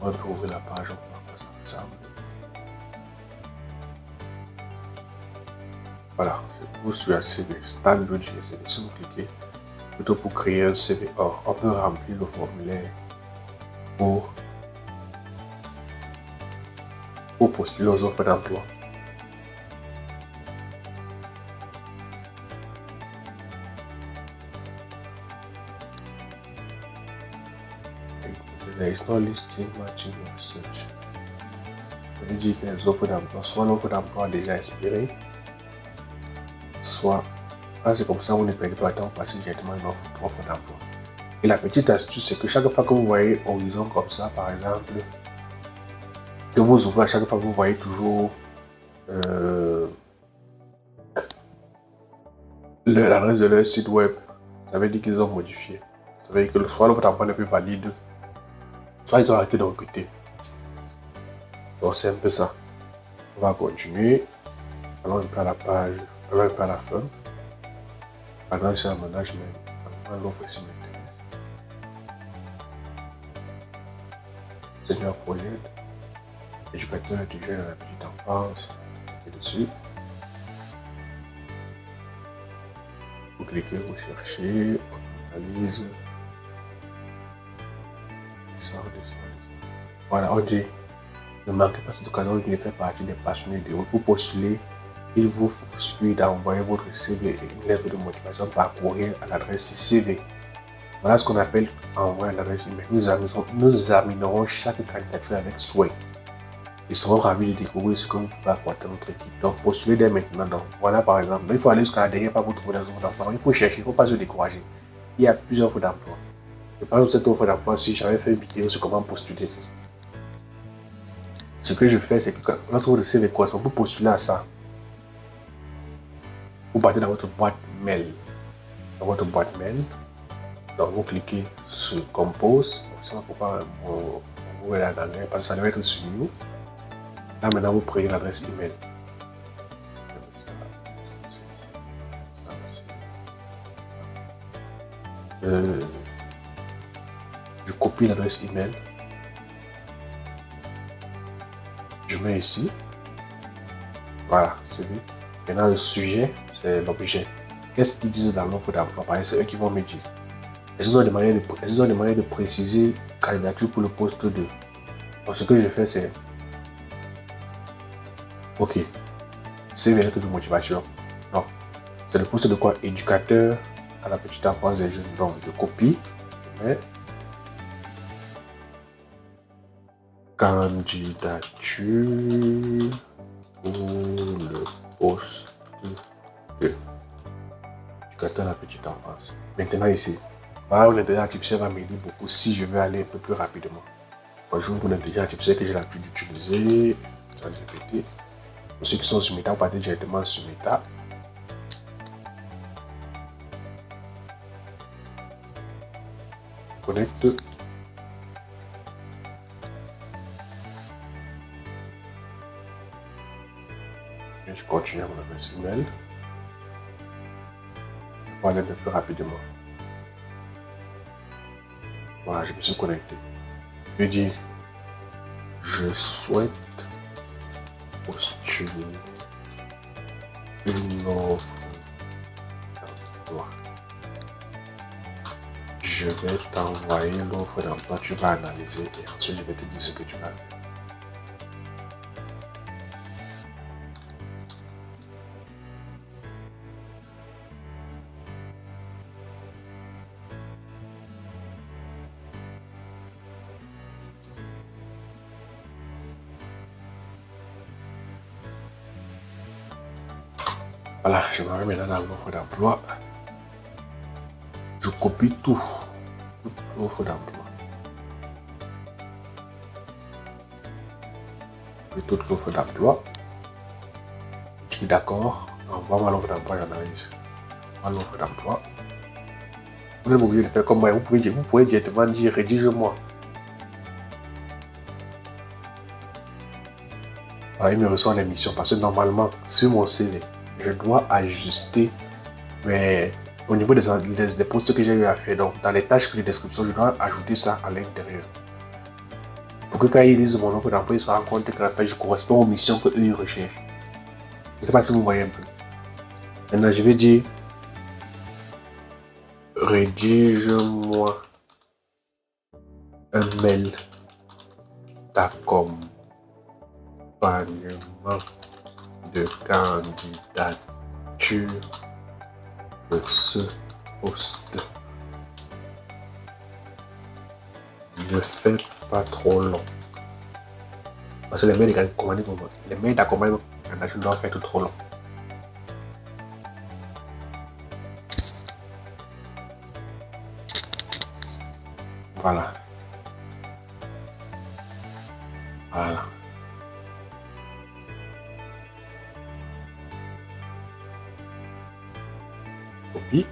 On va ouvrir la page, on va voir quoi ça ressemble. Voilà, c'est vous sur un CV, Start Budget CV. Si vous cliquez, plutôt pour créer un CV, on peut remplir le formulaire pour postuler aux offres d'emploi. There is no listing matching your search. Ça veut dire que les offres d'emploi, soit l'offre d'emploi déjà expirée, soit, c'est comme ça, vous ne perdez pas de temps pour passer directement une offre d'emploi. Et la petite astuce, c'est que chaque fois que vous voyez Horizon comme ça, par exemple, que vous ouvrez à chaque fois, vous voyez toujours l'adresse de leur site web. Ça veut dire qu'ils ont modifié. Ça veut dire que soit l'offre d'emploi n'est plus valide, soit ils ont arrêté de recruter. Donc c'est un peu ça. On va continuer. Allons un peu à la page, allons un peu à la fin. Maintenant c'est un management. Maintenant l'offre ici m'intéresse. Senior projet, éducateur du jeune à la petite enfance. Cliquez dessus. Vous cliquez, vous cherchez, on analyse. Descend. Voilà, on dit ne manquez pas cette occasion de faire partie des passionnés de route pour postuler il vous suffit d'envoyer votre CV et une lettre de motivation par courrier à l'adresse CV. Voilà ce qu'on appelle envoyer à l'adresse email. Nous examinerons chaque candidature avec souhait. Ils seront ravis de découvrir ce que vous pouvez apporter à notre équipe. Donc, postulez dès maintenant. Donc, voilà, par exemple, il faut aller jusqu'à la dernière part pour trouver des offres d'emploi. Il faut chercher, il ne faut pas se décourager. Il y a plusieurs offres d'emploi. Je pense que cette offre d'emploi, si j'avais fait une vidéo sur comment postuler, ce que je fais, c'est que lorsque votre CV correspond, pour postuler à ça, vous partez dans votre boîte mail. Dans votre boîte mail, donc vous cliquez sur Compose. Je ne sais pas pourquoi vous est là dans parce que ça devait être sur nous. Là, maintenant, vous prenez l'adresse email. Je copie l'adresse email. Je mets ici. Voilà, c'est lui. Maintenant, le sujet, c'est l'objet. Qu'est-ce qu'ils disent dans l'offre d'emploi? C'est eux qui vont me dire. Ils ont des manières de préciser candidature pour le poste 2. Donc, ce que je fais, c'est OK. C'est une lettre de motivation. Non. C'est le poste de quoi? Éducateur à la petite enfance des jeunes. Donc, je copie. Je mets candidature pour le poste de éducateur à la petite enfance. Maintenant, ici, l'intelligence artificielle va m'aider beaucoup si je veux aller un peu plus rapidement. Bonjour pour l'intelligence artificielle que j'ai l'habitude d'utiliser. ChatGPT. Pour ceux qui sont sur Meta, vous partez directement sur Meta. Connecte. Et je continue à mon adresse email. Ça va aller un peu plus rapidement. Voilà, je me suis connecté. Je dis, je souhaite postuler une offre d'emploi. Je vais t'envoyer l'offre d'emploi, tu vas analyser et ensuite je vais te dire ce que tu vas faire. Voilà, je m'en vais maintenant dans l'offre d'emploi. Je copie toute l'offre d'emploi. Toute l'offre d'emploi. Je dis d'accord, envoie-moi l'offre d'emploi, j'analyse. Envoie l'offre d'emploi. Vous n'êtes pas obligé de faire comme moi, vous pouvez directement dire rédige-moi. Voilà, il me reçoit l'émission parce que normalement, sur mon CV, je dois ajuster, mais au niveau des postes que j'ai eu à faire, donc dans les tâches de description, je dois ajouter ça à l'intérieur. Pour que quand ils lisent mon offre d'emploi, ils se rendent compte que je correspond aux missions qu'eux ils recherchent. Je ne sais pas si vous voyez un peu. Maintenant, je vais dire rédige-moi un mail d'accompagnement de candidature pour ce poste. Ne fais pas trop long. Parce que les mails d'accompagnement de candidature ne doivent pas être trop longs. Voilà. Voilà. Copie.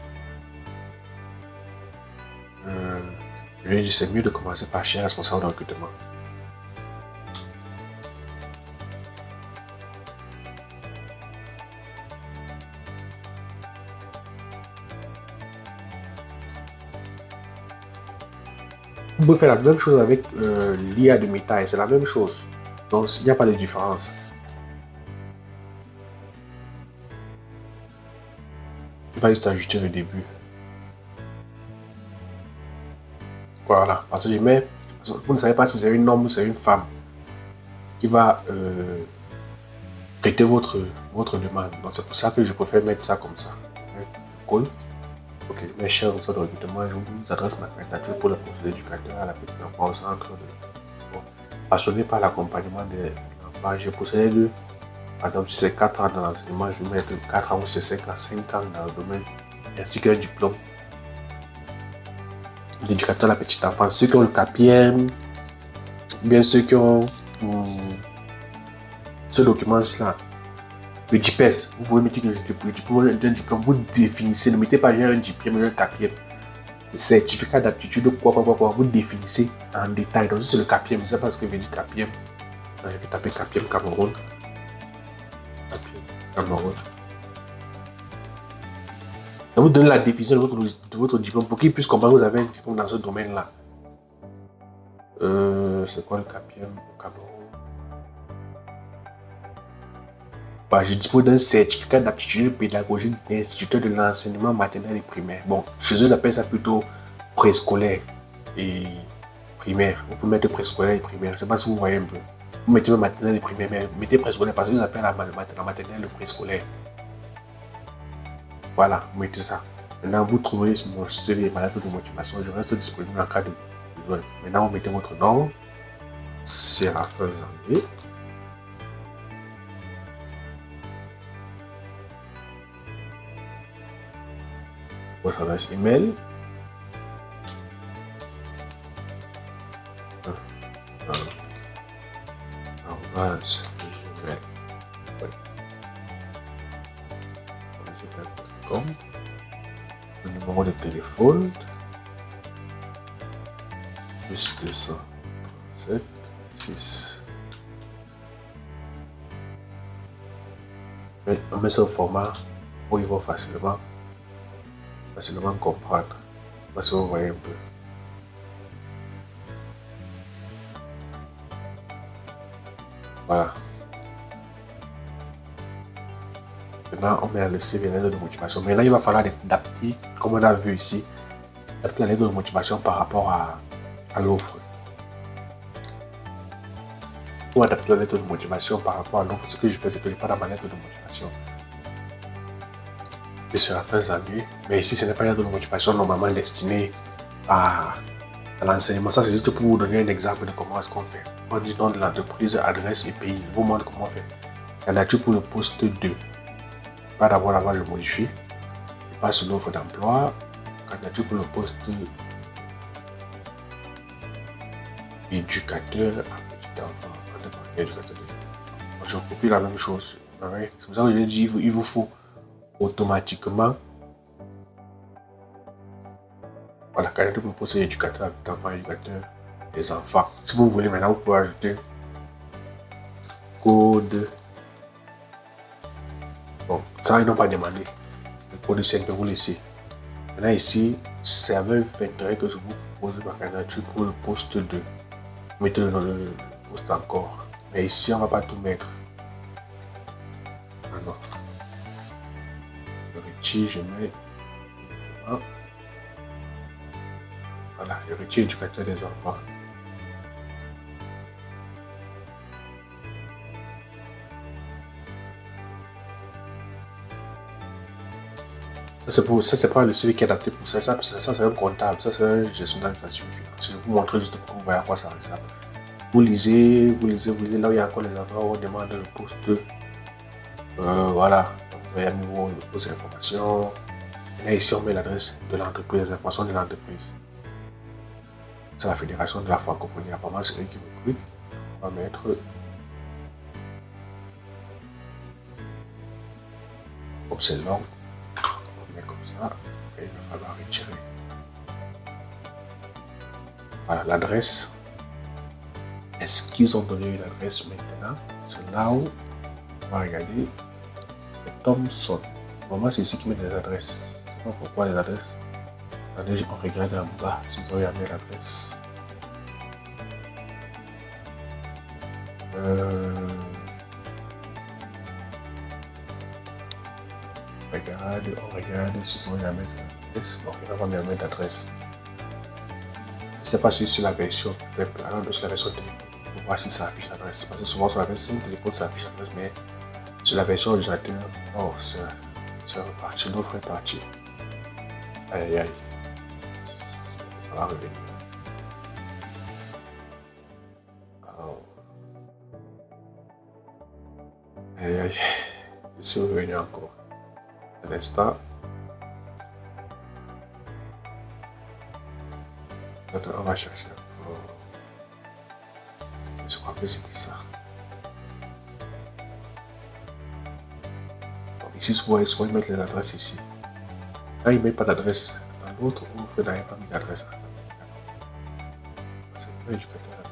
Je vais dire c'est mieux de commencer par chez responsable de recrutement. Vous pouvez faire la même chose avec l'IA de Meta et c'est la même chose. Donc il n'y a pas de différence. Il va juste ajouter le début. Voilà, parce que je mets, vous ne savez pas si c'est un homme ou c'est une femme qui va traiter votre demande. Donc c'est pour ça que je préfère mettre ça comme ça. Je colle. Ok, je mets cher au centre de recrutement. Je vous adresse ma candidature pour le poste d'éducateur à la petite enfance au centre de. Bon, passionné par l'accompagnement des enfants, j'ai possédé par exemple, si c'est 4 ans dans l'enseignement, je vais mettre 4 ans ou c'est 5 ans dans le domaine, ainsi qu'un diplôme d'éducateur à la petite enfance. Ceux qui ont le CAPIEM, bien ceux qui ont ce document-là, le DIPES, vous pouvez mettre le diplôme d'un diplôme, vous définissez, ne mettez pas un diplôme, un CAPIEM. Le certificat d'aptitude, quoi, vous définissez en détail. Donc, si c'est le CAPIEM, je ne sais pas ce que veut dire CAPIEM. Je vais taper CAPIEM Cameroun. Cameroun. Vous donnez la définition de votre diplôme pour qu'il puisse comprendre que vous avez un diplôme dans ce domaine-là. C'est quoi le CAPIEM au Cameroun? Bah, je dispose d'un certificat d'aptitude pédagogique d'instituteur de l'enseignement maternel et primaire. Bon, chez eux, ils appellent ça plutôt préscolaire et primaire. Vous pouvez mettre préscolaire et primaire. Je ne sais pas si vous voyez un peu. Vous mettez le maternel et primaire, mais mettez préscolaire parce qu'ils appellent la maternelle le préscolaire. Voilà, vous mettez ça. Maintenant, vous trouverez mon CV, ma lettre de motivation. Je reste disponible en cas de besoin. Maintenant, vous mettez votre nom. Séraphin Zambé. Votre adresse email. Le numéro de téléphone plus 237 6. On met ça au format où ils vont facilement comprendre. Parce que vous voyez un peu. Voilà. Maintenant, on met le CV, la lettre de motivation. Maintenant, il va falloir adapter, comme on a vu ici, adapter la lettre de motivation par rapport à l'offre. Pour adapter la lettre de motivation par rapport à l'offre, ce que je fais, c'est que je parle dans ma lettre de motivation. Et c'est la fin janvier. Mais ici, ce n'est pas une lettre de motivation normalement destinée à l'enseignement. Ça, c'est juste pour vous donner un exemple de comment est-ce qu'on fait. On dit nom de l'entreprise, adresse et pays. Je vous montre comment on fait. Candidature pour le poste 2. Pas d'abord, là-bas, je modifie. Je passe sur l'offre d'emploi. Candidature pour le poste éducateur à petit enfant. Je copie la même chose. C'est pour ça que je dis il vous faut automatiquement. Voilà, candidature pour le poste éducateur à petit enfant, éducateur des enfants. Si vous voulez, maintenant, vous pouvez ajouter code. Bon, ça, ils n'ont pas demandé. Le code 5, vous laissez. Maintenant, ici, c'est avec intérêt que je vous propose ma candidature pour le poste 2. Mettez le nom de poste encore. Mais ici, on ne va pas tout mettre. Ah non. Je retire, je mets. Voilà, je retire éducateur des enfants. Ça, c'est pas le CV qui est adapté pour ça. Ça c'est un comptable. Ça, c'est un gestionnaire d'administration financière. Je vais vous montrer juste pour que vous voyez à quoi ça ressemble. Vous lisez. Là où il y a encore les endroits où on demande le poste. Voilà. Donc, vous avez mis vos informations. Et là, ici, on met l'adresse de l'entreprise, les informations de l'entreprise. C'est la Fédération de la francophonie. Apparemment, c'est eux qui recrutent. On va mettre. Comme c'est long. Comme ça, et il va falloir retirer. Voilà l'adresse. Est-ce qu'ils ont donné une adresse maintenant? C'est là où on va regarder. C'est Thomson. Normalement, c'est ici qu'ils mettent les adresses. Je ne sais pas pourquoi les adresses. Attendez, on regarde en bas si vous avez l'adresse. On regarde si on va mettre l'adresse. Bon, on va me mettre l'adresse. Je ne sais pas si sur la version, sur la version téléphone, pour voir si ça affiche l'adresse. Parce que souvent sur la version téléphone, ça affiche l'adresse, mais Sur la version ordinateur, oh, c'est reparti, l'offre est partie. Aïe aïe aïe, ça va revenir. Oh. Aïe aïe, je suis revenu encore. Un instant. On va chercher encore. Je crois que c'était ça. Donc ici, souvent ils mettent les adresses ici. Là, ils ne mettent pas d'adresse. Dans l'autre, on fait d'ailleurs pas mis d'adresse. C'est pas éducateur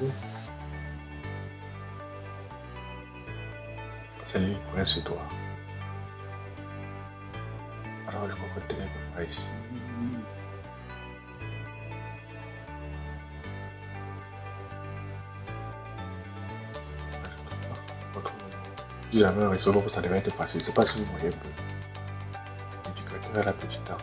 là. C'est lui qui pourrait se doigt. Alors, je crois que tu n'es pas ici. Si jamais avec ce nom, ça devrait être facile. Je ne sais pas si vous voyez un peu. L'éducateur à la petite dame.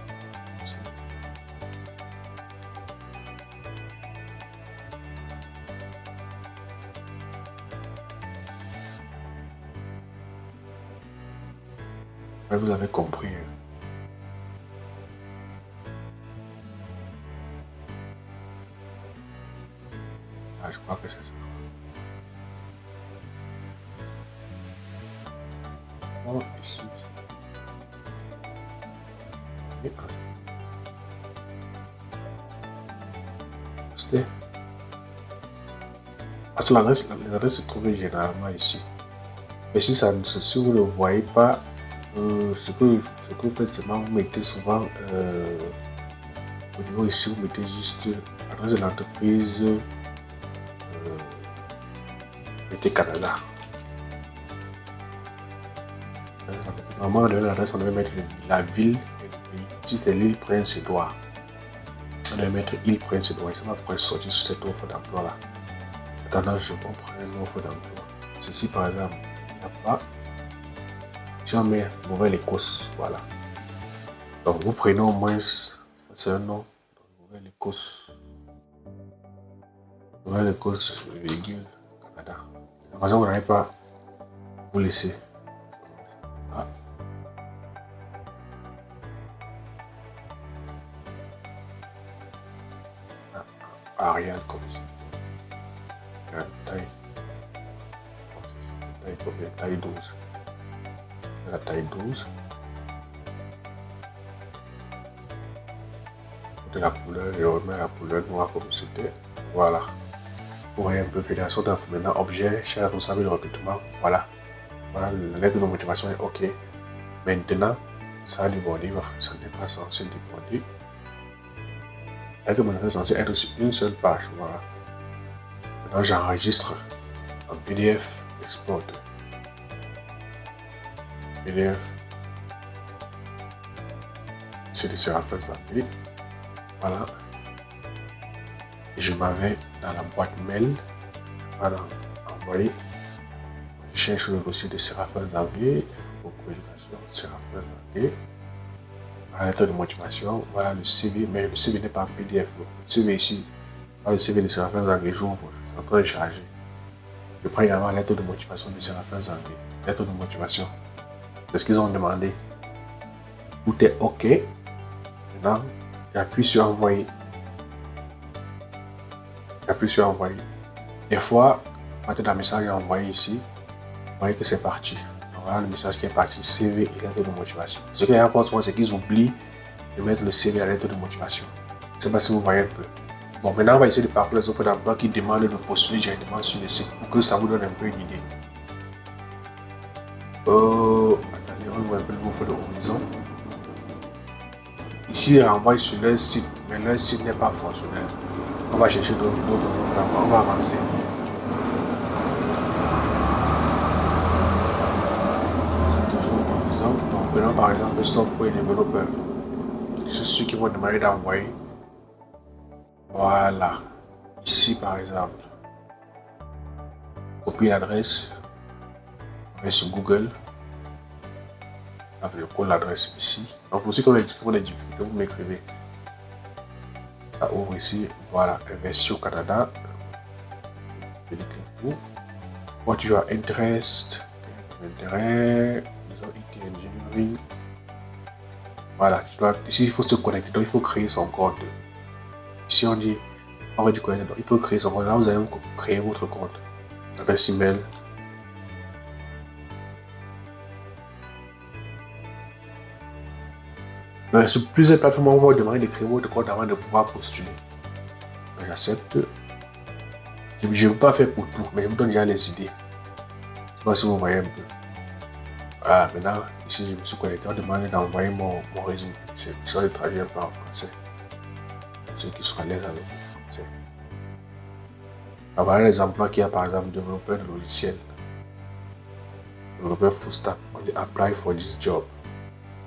Mais vous avez compris. Ah, je crois que c'est ça. Oh, ici. C'était. Parce que l'adresse se trouve généralement ici. Mais si vous ne le voyez pas, ce que vous faites, c'est que vous mettez souvent au niveau ici, vous mettez juste l'adresse de l'entreprise, mettez Canada. Normalement, on devait l'adresse, on devait mettre la ville et le pays. Si c'est l'île Prince-Édouard, on devait mettre île Prince-Édouard. Ça va pouvoir sortir sur cette offre d'emploi là. Attendant, je comprends une offre d'emploi. Ceci par exemple, il n'y a pas. Si on met Nouvelle-Écosse, voilà. Donc vous prenez au moins, c'est un nom, Nouvelle-Écosse. Nouvelle-Écosse, virgule, Canada. De toute façon, vous n'avez pas vous laisser. Ah. Arial comme ça. Taille. Taille combien? Taille 12. La taille 12. De la couleur, je remets la couleur noire comme c'était. Voilà. Vous voyez un peu fédération d'info. Maintenant, objet, cher responsable de recrutement. Voilà. Voilà, la lettre de motivation est OK. Maintenant, ça a débordé. Ça n'est pas censé déborder. La lettre de motivation est censée être sur une seule page. Voilà. Maintenant, j'enregistre en PDF, export. PDF. C'est des Séraphin Zambé. Voilà. Et je m'avais dans la boîte mail. Je vais envoyer. Je cherche le dossier de Séraphin Zambé. Pour communication, Séraphin Zambé. La lettre de motivation. Voilà le CV. Mais le CV n'est pas en PDF. Le CV ici. Voilà le CV de Séraphin Zambé. J'ouvre. C'est en train de charger. Je prends également la lettre de motivation de Séraphin Zambé. Lettre de motivation. C'est ce qu'ils ont demandé. Tout est OK. Maintenant, j'appuie sur envoyer. J'appuie sur envoyer. Des fois, à partir d'un message envoyé ici, vous voyez que c'est parti. Voilà le message qui est parti, CV et lettre de motivation. Ce qui est important, c'est qu'ils oublient de mettre le CV et la lettre de motivation. Je ne sais pas si vous voyez un peu. Bon, maintenant, on va essayer de parcourir les offres d'emploi qui demandent de postuler directement sur le site pour que ça vous donne un peu une idée. Attendez, on voit un peu l'offre de Horizon. Ici, il renvoie sur leur site, mais leur site n'est pas fonctionnel. On va chercher d'autres offres d'emploi, on va avancer. C'est toujours Horizon. Donc, prenons par exemple le software développeur. C'est ceux qui vont demander d'envoyer. Voilà. Ici, par exemple, copier l'adresse. On va sur Google. Je colle l'adresse ici. Donc pour ceux qui ont des difficultés, vous m'écrivez. Ça ouvre ici. Voilà, version Canada. What you are interested L'intérêt, disons IT Engineering. Voilà, ici il faut se connecter, donc il faut créer son compte. Ici on dit, on va du connecter, donc il faut créer son compte. Là vous allez créer votre compte. Adresse email. Sur plusieurs plateformes, on va vous demander de créer votre compte avant de pouvoir postuler. J'accepte. Je ne peux pas faire pour tout, mais je vous donne déjà les idées. Je ne sais pas si vous voyez un peu. Voilà, maintenant, ici je me suis connecté, on demande d'envoyer mon résumé. Je vais traduire un peu en français. Pour ceux qui sont à l'aise avec le français. Voilà les emplois qu'il y a, par exemple, développeur de logiciel, développeur full stack. On dit apply for this job.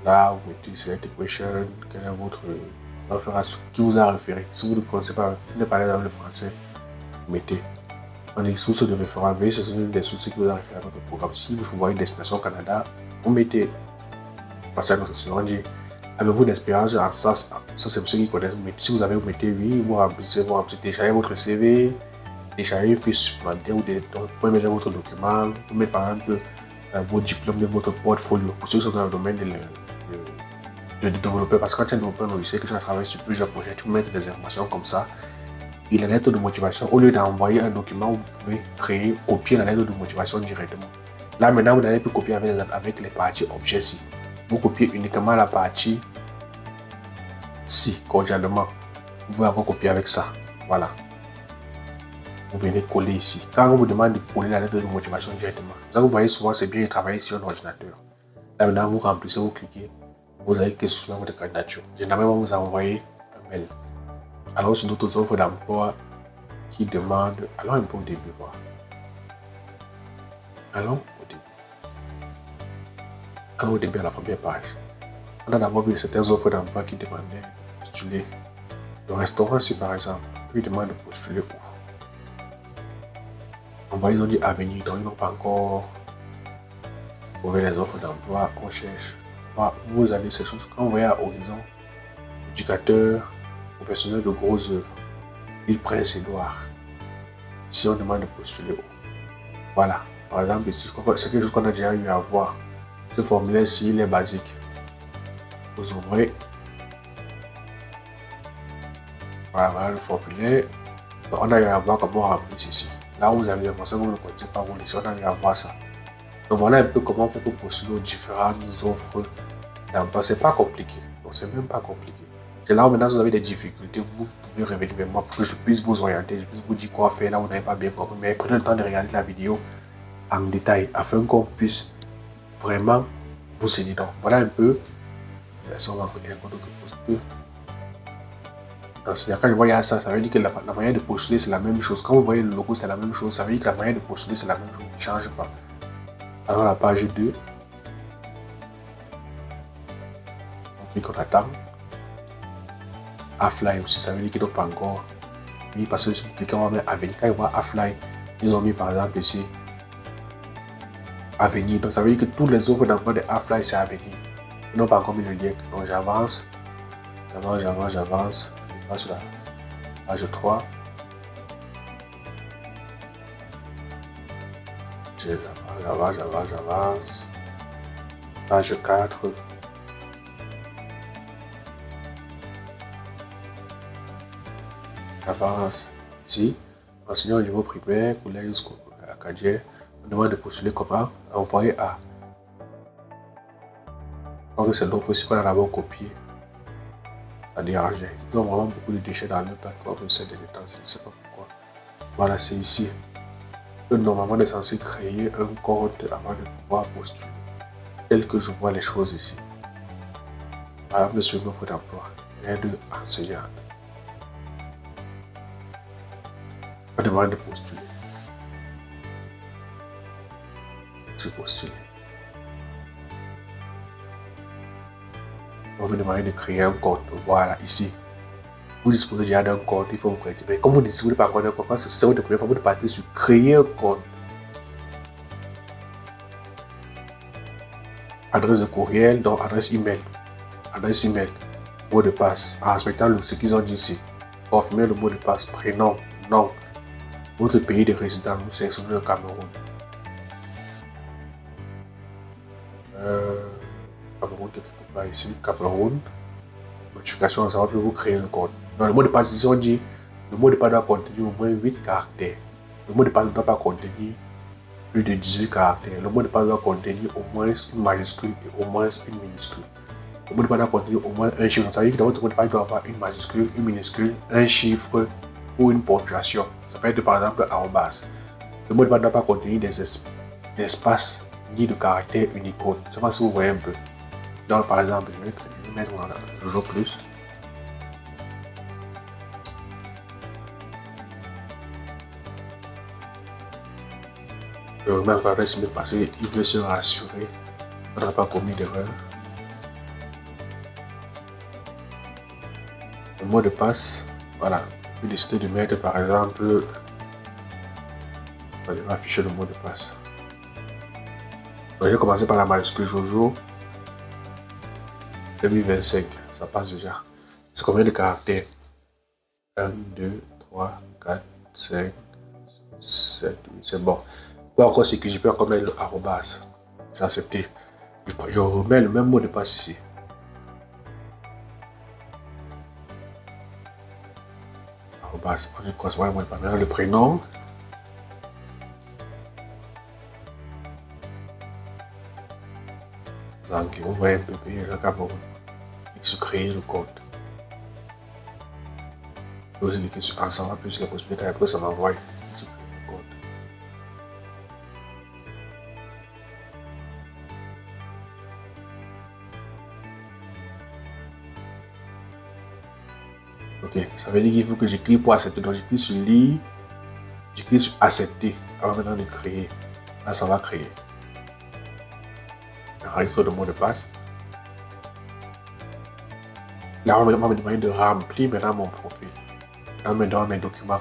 Là, vous mettez select question, quel est votre référence, qui vous a référé. Si vous ne connaissez pas, vous ne parlez pas le français, vous mettez. On est source de référence, mais ce sont des sources qui vous ont référé à notre programme. Si vous voyez Destination Canada, vous mettez, passez à notre session, on dit, avez-vous une expérience en SaaS? Ça, c'est pour ceux qui connaissent. Vous mettez, si vous avez, vous mettez oui, vous remplissez, téléchargez votre CV, téléchargez une fiche supplémentaire ou vous pouvez mettre votre document, vous mettez par exemple vos diplômes de votre portfolio. Pour ceux qui sont dans le domaine de développeur, parce que quand tu es un développeur logiciel, que tu as travaillé sur plusieurs projets, tu peux mettre des informations comme ça. Et la lettre de motivation, au lieu d'envoyer un document, vous pouvez créer, copier la lettre de motivation directement. Là, maintenant, vous n'allez plus copier avec les parties objets-ci. Vous copiez uniquement la partie si, cordialement. Vous pouvez encore copier avec ça. Voilà. Vous venez coller ici. Quand on vous demande de coller la lettre de motivation directement, là, vous voyez souvent, c'est bien de travailler sur un ordinateur. Là, maintenant, vous remplissez, vous cliquez. Vous allez cliquer sur votre candidature. Généralement, vous envoyez un mail. Alors, sur d'autres offres d'emploi qui demandent. Allons un peu au début, voir. Allons au début. Allons au début à la première page. On a d'abord vu certaines offres d'emploi qui demandaient de postuler. Le restaurant, si par exemple, lui demande de postuler où? En bas, ils ont dit avenir, donc ils n'ont pas encore trouvé les offres d'emploi qu'on cherche. Vous avez ces choses. Quand vous voyez à Horizon, éducateur, professionnel de grosses œuvres, l'île Prince-Édouard. Si on demande de postuler où? Voilà. Par exemple, ici, c'est quelque chose qu'on a déjà eu à voir. Ce formulaire-ci, il est basique. Vous ouvrez. Voilà le formulaire. On a eu à voir comment remplir ceci. Là où vous avez l'impression que vous ne connaissez pas, vous laissez, on a eu à voir ça. Donc voilà un peu comment on fait pour postuler aux différentes offres d'emploi. C'est pas compliqué. Donc c'est même pas compliqué. C'est là où maintenant vous avez des difficultés, vous pouvez revenir vers moi pour que je puisse vous orienter, je puisse vous dire quoi faire là où vous n'avez pas bien compris. Mais prenez le temps de regarder la vidéo en détail afin qu'on puisse vraiment vous aider. Donc voilà un peu. On va regarder un autre poste. Quand je vois ça, ça veut dire que la manière de postuler c'est la même chose. Quand vous voyez le logo c'est la même chose, ça veut dire que la manière de postuler c'est la même chose, ne change pas. Alors la page 2. On clique, on attend. Offline aussi, ça veut dire qu'ils n'ont pas encore mis parce que quelqu'un va mettre Avenir. Quand ils voient offline, ils ont mis par exemple ici Avenir. Donc ça veut dire que toutes les offres d'emploi de offline c'est Avenir. Ils n'ont pas encore mis le lien. Donc j'avance. Je passe sur la page 3. J'avance. Page 4. J'avance. Ici, enseignant au niveau primaire, collège jusqu'au acadien. On demande de postuler comment? Envoyer à. Donc c'est l'offre aussi qu'on a d'abord copié. Ça dérangeait. Ils ont vraiment beaucoup de déchets dans leur plateforme, c'est des temps, je ne sais pas pourquoi. Voilà, c'est ici. Normalement, on est censé créer un compte avant de pouvoir postuler. Tel que je vois les choses ici. Par exemple, sur une offre d'emploi, aide enseignante. On demande de postuler. C'est postuler. On vous demande de créer un compte. Voilà, ici. Vous disposez déjà d'un compte, il faut vous connecter. Mais comme vous ne disposez pas encore d'un compte, c'est votre première fois, vous partez sur créer un compte. Adresse de courriel, donc adresse email. Adresse email. Mot de passe. En respectant ce qu'ils ont dit ici. Confirmez le mot de passe. Prénom, nom. Votre pays de résidence, vous sélectionnez le Cameroun. Cameroun quelque part ici, Cameroun. Notification, ça va plus vous créer le compte. Dans le mot de passe, ici on dit le mot de passe doit contenir au moins 8 caractères. Le mot de passe ne doit pas contenir plus de 18 caractères. Le mot de passe doit contenir au moins une majuscule et au moins une minuscule. Le mot de passe doit contenir au moins un chiffre. Ça veut dire que dans votre mot de passe doit avoir une majuscule, une minuscule, un chiffre ou une ponctuation. Ça peut être par exemple arrobas. Le mot de passe ne doit pas contenir des espaces ni de caractères Unicode. Je ne sais pas si vous voyez un peu. Donc par exemple, je vais mettre toujours plus. Je remets encore l'adresse email parce qu'il veut se rassurer qu'on n'a pas commis d'erreur. Le mot de passe, voilà. Je vais décider de mettre par exemple, je vais afficher le mot de passe. Donc, je vais commencer par la majuscule Jojo 2025, ça passe déjà. C'est combien de caractères? 1, 2, 3, 4, 5, 7, 8, c'est bon. Pour encore c'est que je peux encore mettre le arrobas. C'est accepté. Je remets le même mot de passe ici. Arrobas. Je crois que le prénom. Donc, vous voyez un peu le Cameroun. Il se crée le compte. Je vais aussi cliquer sur ensemble plus la possibilité après ça m'envoie. Ok, ça veut dire qu'il faut que je clique pour accepter. Donc je clique sur lire, je clique sur accepter avant maintenant de créer. Là, ça va créer. Enregistre le mot de passe. Là, on va me demander de remplir maintenant mon profil. Là, on me donne mes documents.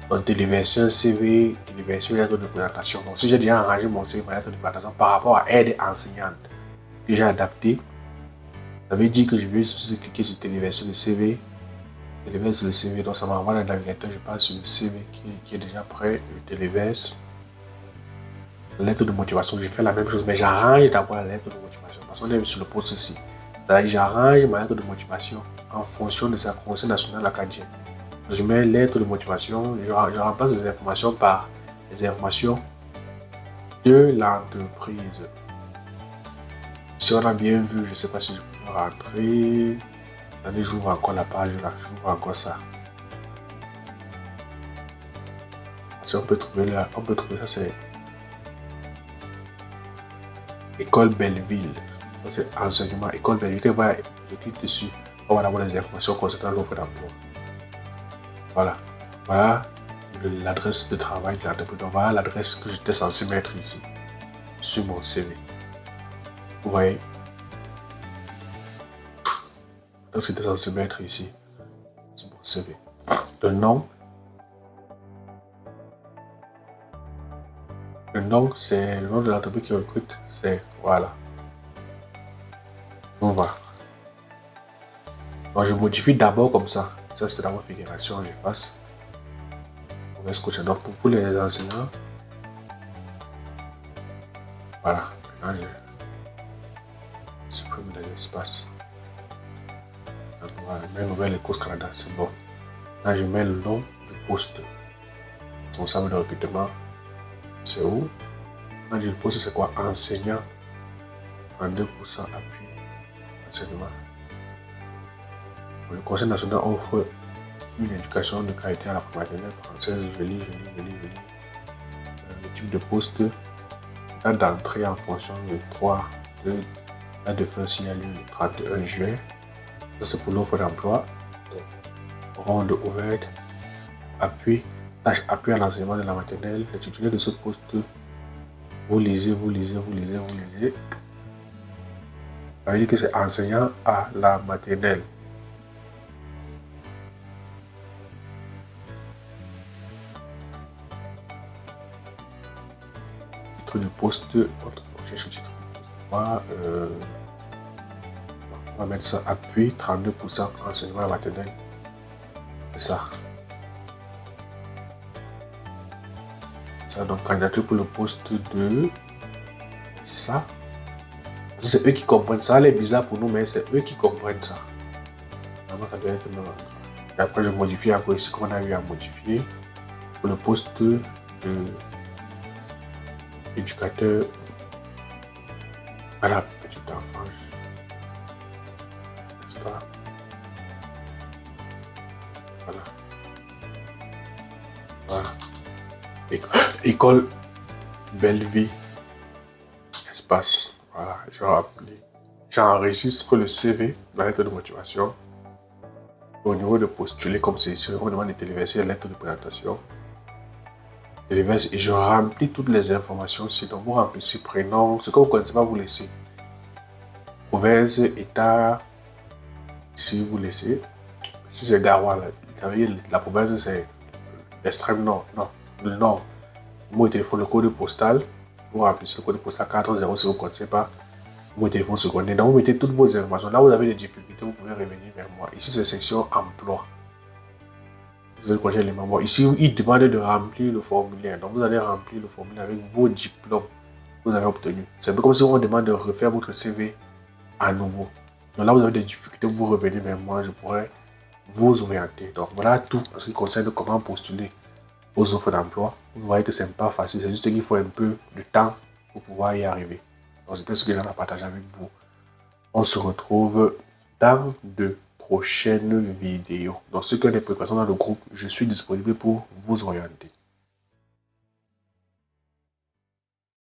Donc, téléversion, CV, téléversion, lettre de présentation. Donc, si j'ai déjà arrangé mon CV, ma lettre de présentation par rapport à aide enseignante que j'ai adapté, ça veut dire que je vais juste cliquer sur téléversion de CV. Téléverse sur le CV, donc ça m'envoie le navigateur, je passe sur le CV qui est déjà prêt, je téléverse. La lettre de motivation, je fais la même chose, mais j'arrange d'abord la lettre de motivation, parce qu'on est sur le poste aussi. J'arrange ma lettre de motivation en fonction de sa Conseil national acadien. Je mets lettre de motivation, je remplace les informations par les informations de l'entreprise. Si on a bien vu, je ne sais pas si je peux rentrer. Attendez, j'ouvre encore la page là, j'ouvre encore ça. Si on peut trouver là, on peut trouver ça, c'est École Belleville. C'est enseignement, École Belleville. Je clique dessus, on va avoir les informations concernant l'offre d'emploi. Voilà. Voilà l'adresse de travail de l'entreprise. Voilà l'adresse que j'étais censé mettre ici, sur mon CV. Vous voyez? Donc, c'était censé mettre ici, sur mon CV. Le nom. Le nom, c'est le nom de l'entreprise qui recrute. C'est, voilà. On va. Donc, je modifie d'abord comme ça. Ça, c'est la configuration, j'efface. On va scotcher. Donc, pour vous les enseignants, voilà. Maintenant, je supprime les espaces. Voilà, je mets nouvelle Écosse Canada, c'est bon. Là, je mets le nom du poste. Responsable de recrutement, c'est où? Là, le poste, c'est quoi? Enseignant. 32% appui. Enseignement. Le Conseil national offre une éducation de qualité à la maternelle française. Je lis. Le type de poste, date d'entrée en fonction de 3, de date de fin signalée le 31 juin. Ça, c'est pour l'offre d'emploi. Ronde ouverte, appui, tâche appui à l'enseignement de la maternelle. Le titulaire de ce poste, vous lisez. Ça veut dire que c'est enseignant à la maternelle. Titre de poste, on cherche le titre de poste. On va mettre ça, appui, 32% enseignement à la maternelle. C'est ça. Ça, donc candidature pour le poste de ça. C'est eux qui comprennent ça. Ça est bizarre pour nous, mais c'est eux qui comprennent ça. Normalement, ça doit être le même endroit. Et après, je modifie encore ici, qu'on a eu à modifier. Pour le poste de éducateur à la petite enfance. Voilà. Voilà. École Belleville. Espace. Voilà. J'enregistre le CV, la lettre de motivation. Au niveau de postuler, comme c'est ici, on demande de téléverser la lettre de présentation. Téléverse et je remplis toutes les informations. Donc vous remplissez prénom, ce que vous ne connaissez pas, vous laissez. Province, état, si vous laissez. Si c'est Garoua, la province c'est l'extrême nord. Non, le nord. Mon téléphone, le code postal. Vous remplissez le code postal 40 si vous ne connaissez pas. Mon téléphone secondaire. Donc vous mettez toutes vos informations. Là où vous avez des difficultés, vous pouvez revenir vers moi. Ici c'est section emploi. C'est le prochain élément. Bon, ici il demande de remplir le formulaire. Donc vous allez remplir le formulaire avec vos diplômes que vous avez obtenus. C'est un peu comme si on demande de refaire votre CV à nouveau. Donc là vous avez des difficultés, vous revenez vers moi, je pourrais vous orienter. Donc voilà tout en ce qui concerne comment postuler aux offres d'emploi. Vous voyez que c'est pas facile, c'est juste qu'il faut un peu de temps pour pouvoir y arriver. Donc c'était ce que j'en ai partagé avec vous. On se retrouve dans de prochaines vidéos. Donc ceux qui ont des préoccupations dans le groupe, je suis disponible pour vous orienter.